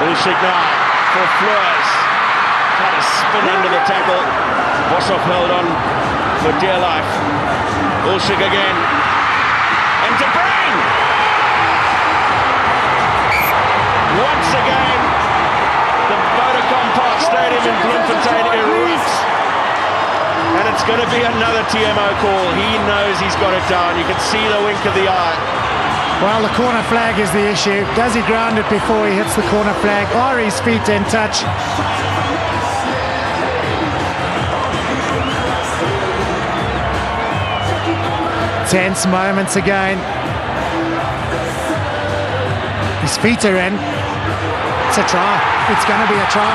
Ulshik now for Fleurs. Tried to spin under the tackle. Boshoff held on for dear life. Ulshik again. And De Bruyne! Once again, the Vodacom Park Stadium in Bloemfontein erupts. And it's going to be another TMO call. He knows he's got it down. You can see the wink of the eye. Well, the corner flag is the issue. Does he ground it before he hits the corner flag? Are his feet in touch? Tense moments again. His feet are in. It's a try. It's going to be a try.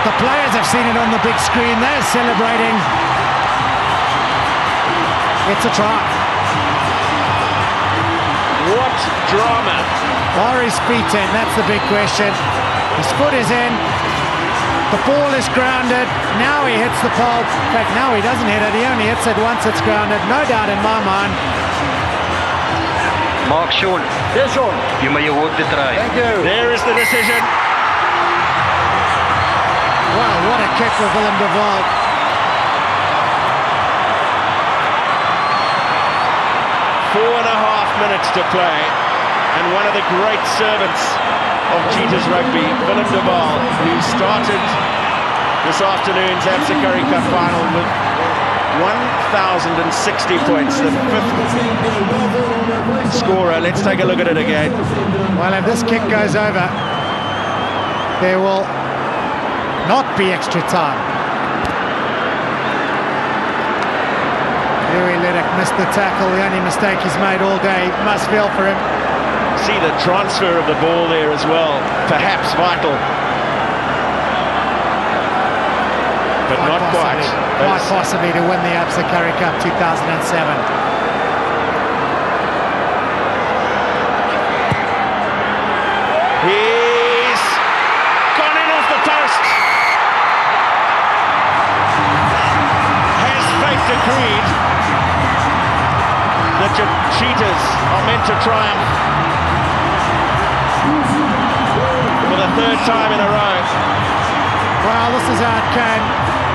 The players have seen it on the big screen. They're celebrating. It's a try. What drama. Are his feet in? That's the big question. His foot is in. The ball is grounded. Now he hits the pole. In fact, now he doesn't hit it. He only hits it once it's grounded. No doubt in my mind. Mark Sean. Yes, Sean. You may award the try. Thank you. There is the decision. Wow, what a kick for Willem de Waal. Four and a half minutes to play, and one of the great servants of Cheetahs rugby, Willem de Waal, who started this afternoon's Absa Currie Cup final with 1,060 points, the fifth scorer. Let's take a look at it again. Well, if this kick goes over, there will not be extra time. Louis Liddick missed the tackle, the only mistake he's made all day. Must feel for him. See the transfer of the ball there as well, perhaps vital. But not quite. Quite possibly to win the Absa Currie Cup 2007. He's gone in off the post. Has fate decreed that your Cheetahs are meant to triumph for the third time in a row. Well, this is how it came.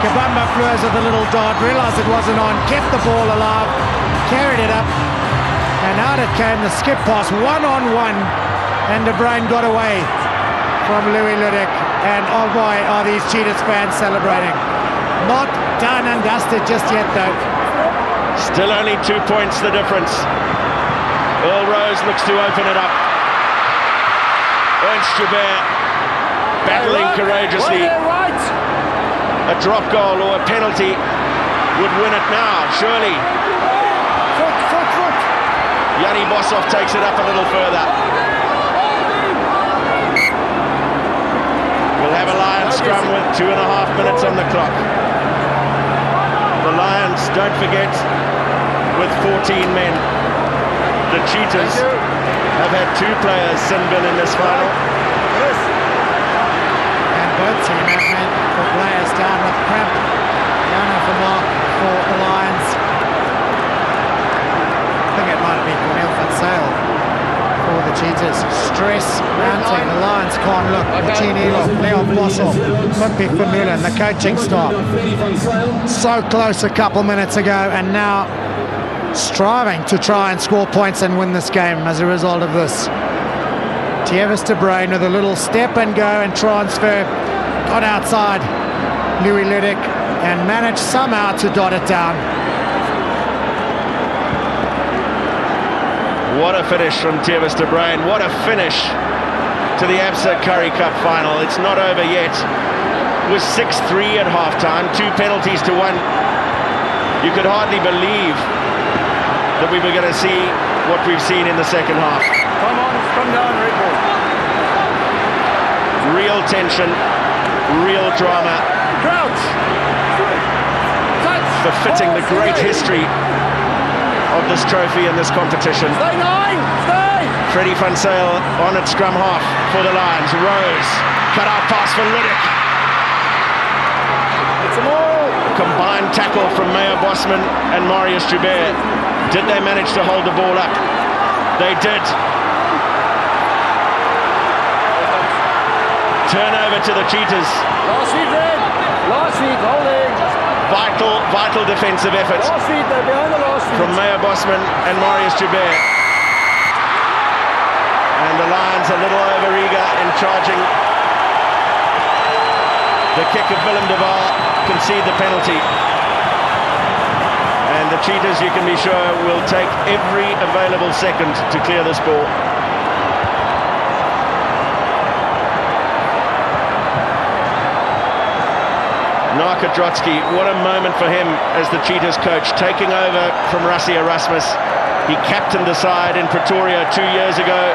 Kabamba Fleurs with a little dart, realised it wasn't on, kept the ball alive, carried it up, and out it came, the skip pass, one-on-one, and De Bruyne got away from Louis Liddick, and oh boy, are these Cheetahs fans celebrating. Not done and dusted just yet, though. Still only 2 points the difference. Earl Rose looks to open it up. Ernst Joubert battling courageously. A drop goal or a penalty would win it now, surely. Foot. Yanni Boshoff takes it up a little further. We'll have a Lions scrum with 2.5 minutes on the clock. The Lions, don't forget, with 14 men. The Cheetahs have had 2 players sin bin in this final. And both teams have had the players down with cramp. Down off the mark for the Lions. I think it might have been Cornel van Zyl for the Cheetahs. Stress mounting. The Lions can't look. Martin Elof, Leon Boshoff, Pimpi Vermeulen, the coaching staff. So close a couple minutes ago, and now striving to try and score points and win this game as a result of this. Tevis De Bruyne with a little step and go and transfer. Got outside Louis Liddick and managed somehow to dot it down. What a finish from Tevis De Bruyne. What a finish to the Absa Currie Cup final. It's not over yet. It was 6-3 at halftime, 2 penalties to 1. You could hardly believe that we were going to see what we've seen in the second half. Come on, come down, Red Bull. Real tension, real drama. Crouch. Touch. Befitting the great history of this trophy and this competition. Stay 9. Stay. Freddie van Zyl on at scrum half for the Lions. Rose, cut out pass for Liddick. It's a ball. combined tackle from Meyer Bosman and Marius Joubert. Did they manage to hold the ball up? They did. Turnover to the Cheetahs. Last week, Red. Last week, holding. Vital defensive effort Last week, they're behind the last week. from Meyer Bosman and Marius Joubert. And the Lions a little over-eager in charging. The kick of Willem de Waal concede the penalty. And the Cheetahs, you can be sure, will take every available second to clear this ball. Narka Drotsky, what a moment for him as the Cheetahs coach, taking over from Rassie Erasmus. He captained the side in Pretoria 2 years ago,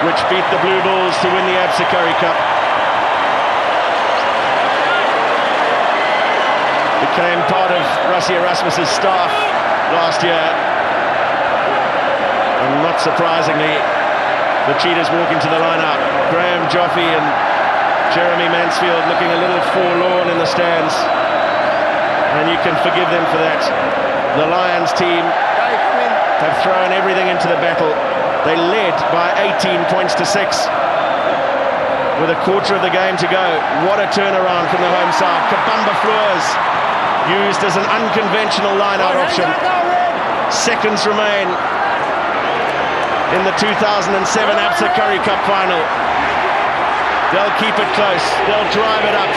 which beat the Blue Bulls to win the Absa Currie Cup. Became part of Rassie Erasmus's staff last year. And not surprisingly, the Cheetahs walk into the lineup. Graham Joffe and Jeremy Mansfield looking a little forlorn in the stands. And you can forgive them for that. The Lions team have thrown everything into the battle. They led by 18 points to 6 with a quarter of the game to go. What a turnaround from the home side. Kabamba Fleurs used as an unconventional line-out option. Seconds remain in the 2007 Absa Currie Cup final. They'll keep it close. They'll drive it up.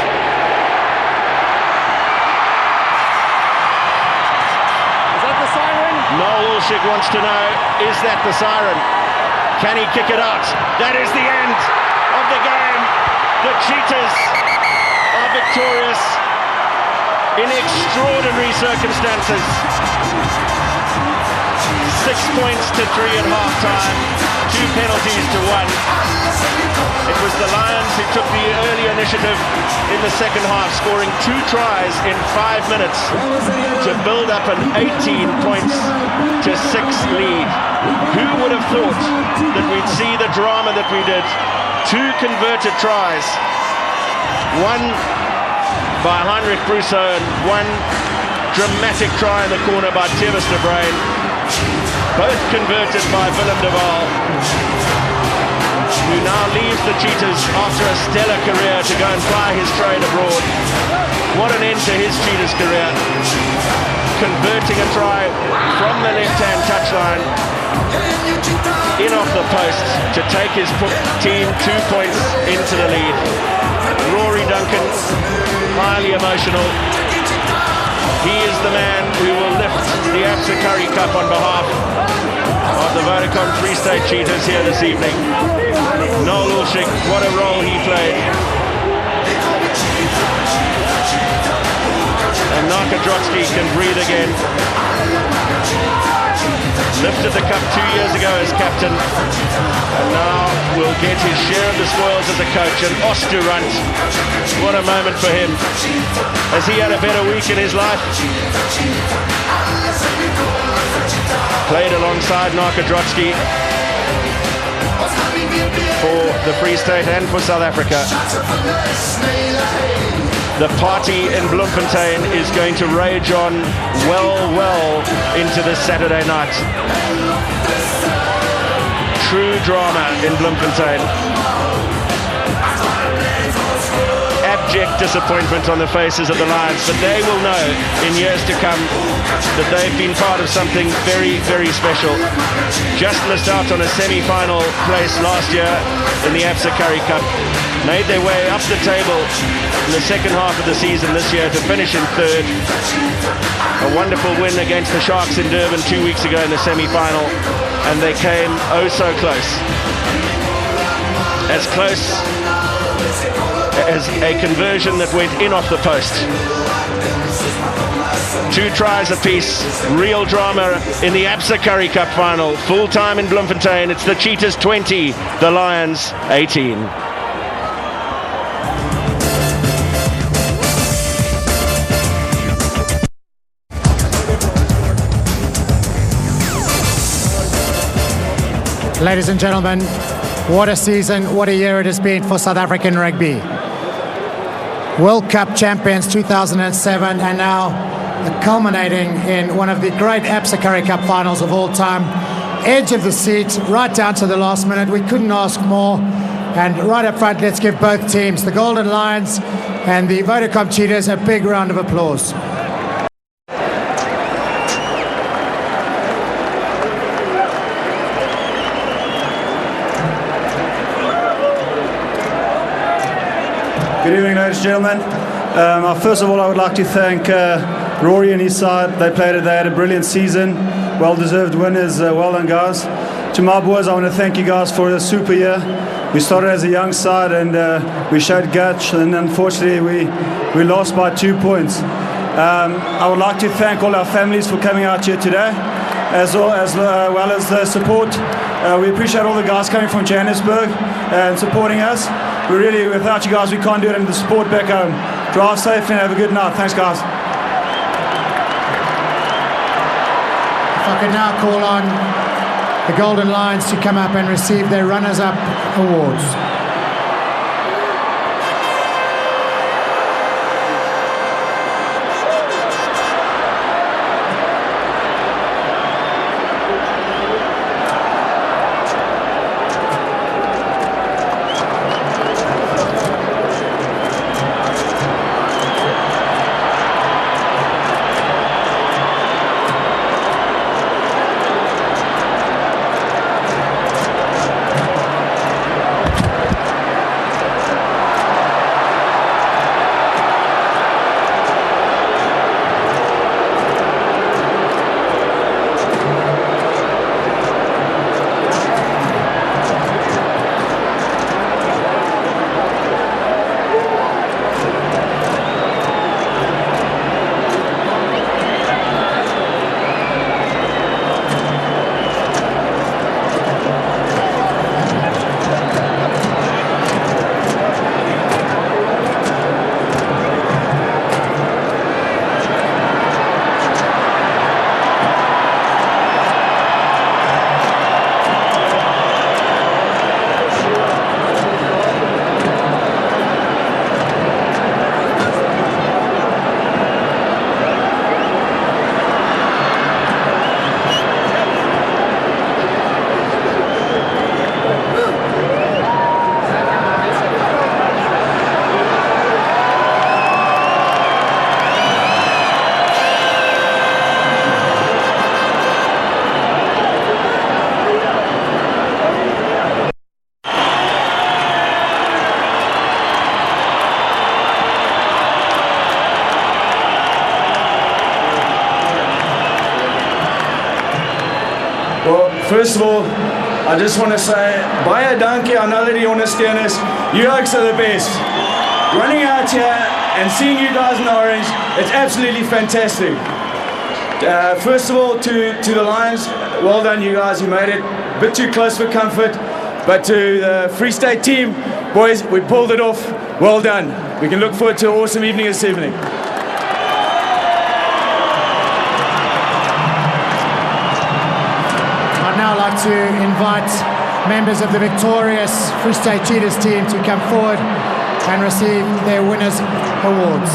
Is that the siren? Noel Wilshik wants to know, is that the siren? Can he kick it out? That is the end of the game. The Cheetahs are victorious in extraordinary circumstances. 6 points to 3 at half-time, 2 penalties to 1. It was the Lions who took the early initiative in the second half, scoring 2 tries in 5 minutes to build up an 18 points to 6 lead. Who would have thought that we'd see the drama that we did? 2 converted tries, one by Heinrich Brousseau and one dramatic try in the corner by Thewes de Bruyn, both converted by Willem de Waal, who now leaves the Cheetahs after a stellar career to go and ply his trade abroad. What an end to his Cheetahs career. Converting a try from the left-hand touchline, in off the post, to take his team 2 points into the lead. Rory Duncan, highly emotional. He is the man who will lift the Absa Currie Cup on behalf of the Vodacom Free State Cheetahs here this evening. Noel Wilshik, what a role he played. And Narka Drotsky can breathe again. Lifted the cup 2 years ago as captain, and now will get his share of the spoils as a coach. And Osterrand, what a moment for him. Has he had a better week in his life? Played alongside Narka Drotsky for the Free State and for South Africa. The party in Bloemfontein is going to rage on well into this Saturday night. True drama in Bloemfontein. Abject disappointment on the faces of the Lions, but they will know in years to come that they've been part of something very special. Just missed out on a semi-final place last year in the Absa Currie Cup. Made their way up the table in the second half of the season this year to finish in 3rd. A wonderful win against the Sharks in Durban 2 weeks ago in the semi-final, and they came oh so close. As close as a conversion that went in off the post. 2 tries apiece. Real drama in the Absa Currie Cup final. Full time in Bloemfontein. It's the Cheetahs 20, the Lions 18. Ladies and gentlemen, what a season, what a year it has been for South African rugby. World Cup champions 2007, and now culminating in one of the great ABSA Currie Cup finals of all time. Edge of the seat, right down to the last minute. We couldn't ask more. And right up front, let's give both teams, the Golden Lions and the Vodacom Cheetahs, a big round of applause. Good evening, ladies and gentlemen. First of all, I would like to thank Rory and his side. They had a brilliant season. Well-deserved winners. Well done, guys. To my boys, I want to thank you guys for a super year. We started as a young side and we showed guts, and unfortunately we lost by 2 points. I would like to thank all our families for coming out here today, as well as the support. We appreciate all the guys coming from Johannesburg and supporting us. Without you guys, we can't do it, and the support back home. Drive safe and have a good night. Thanks, guys. If I could now call on the Golden Lions to come up and receive their runners-up awards. First of all, I just want to say, baie dankie aan alle die ondersteuners. You guys are the best. Running out here and seeing you guys in the orange, it's absolutely fantastic. First of all, to the Lions, well done you guys, you made it a bit too close for comfort. But to the Free State team, boys, we pulled it off. Well done. We can look forward to an awesome evening this evening. I'd like to invite members of the victorious Free State Cheetahs team to come forward and receive their winners' awards.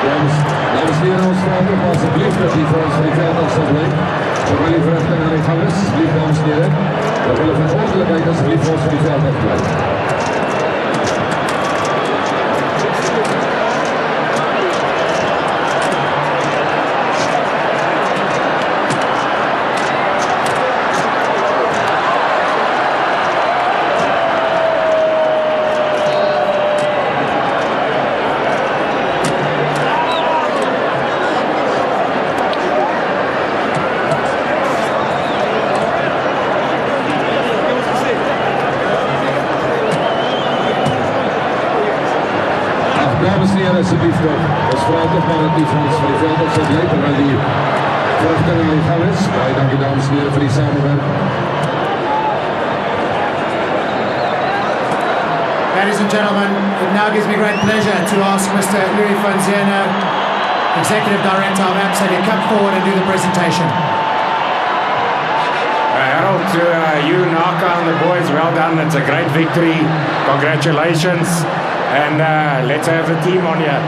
Dames en heren, ons vraag op alsjeblieft dat die voor ons van die veld af zal blijven. Terwijl die verrichting aan de gang is, alsjeblieft dames en heren. We willen van ordelijkheid alsjeblieft voor ons van die veld af blijven. Dames en heren, alsjeblieft nog. Ons vraag toch maar dat die Frans van die veld op zijn beleid, terwijl die terugstelling aan de gang is. Baie dankie dames en heren voor die samenwerking. Ladies and gentlemen, it now gives me great pleasure to ask Mr. Currie, Executive Director of AMSA, to come forward and do the presentation. Harold, you knock on the boys, well done. It's a great victory. Congratulations. And let's have the team on here.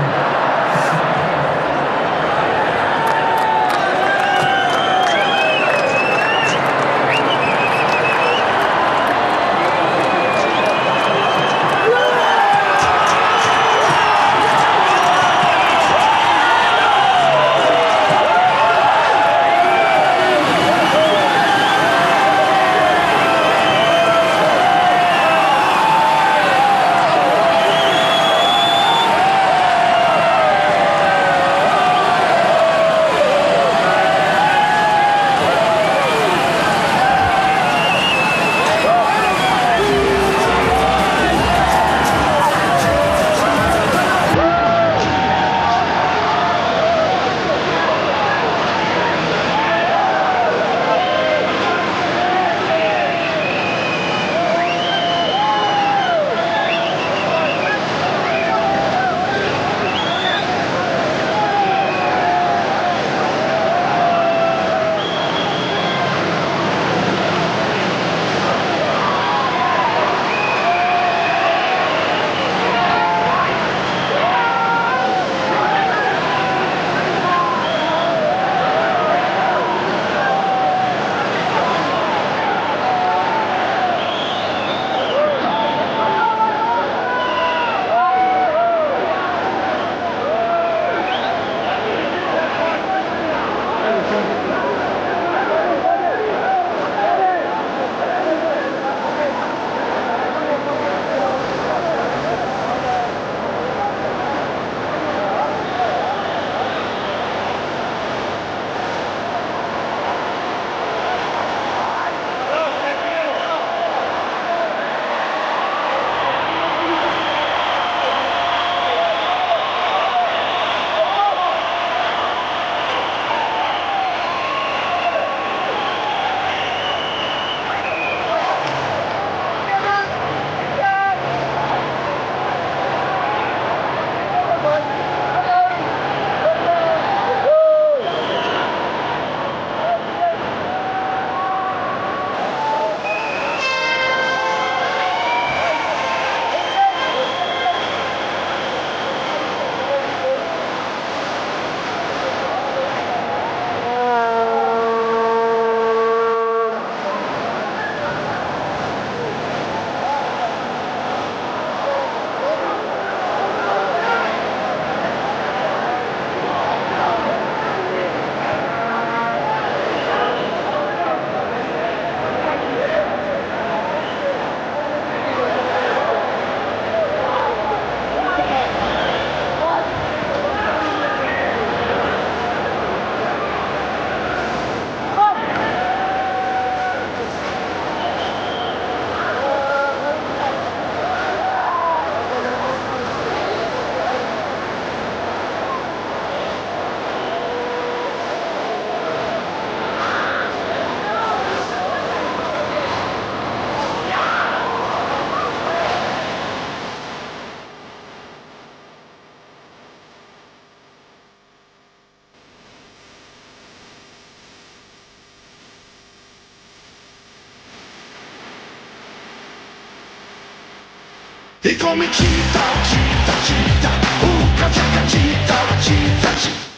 They call me Cheetah, Cheetah, Cheetah. Ooh, Cheetah, Cheetah, Cheetah, Cheetah.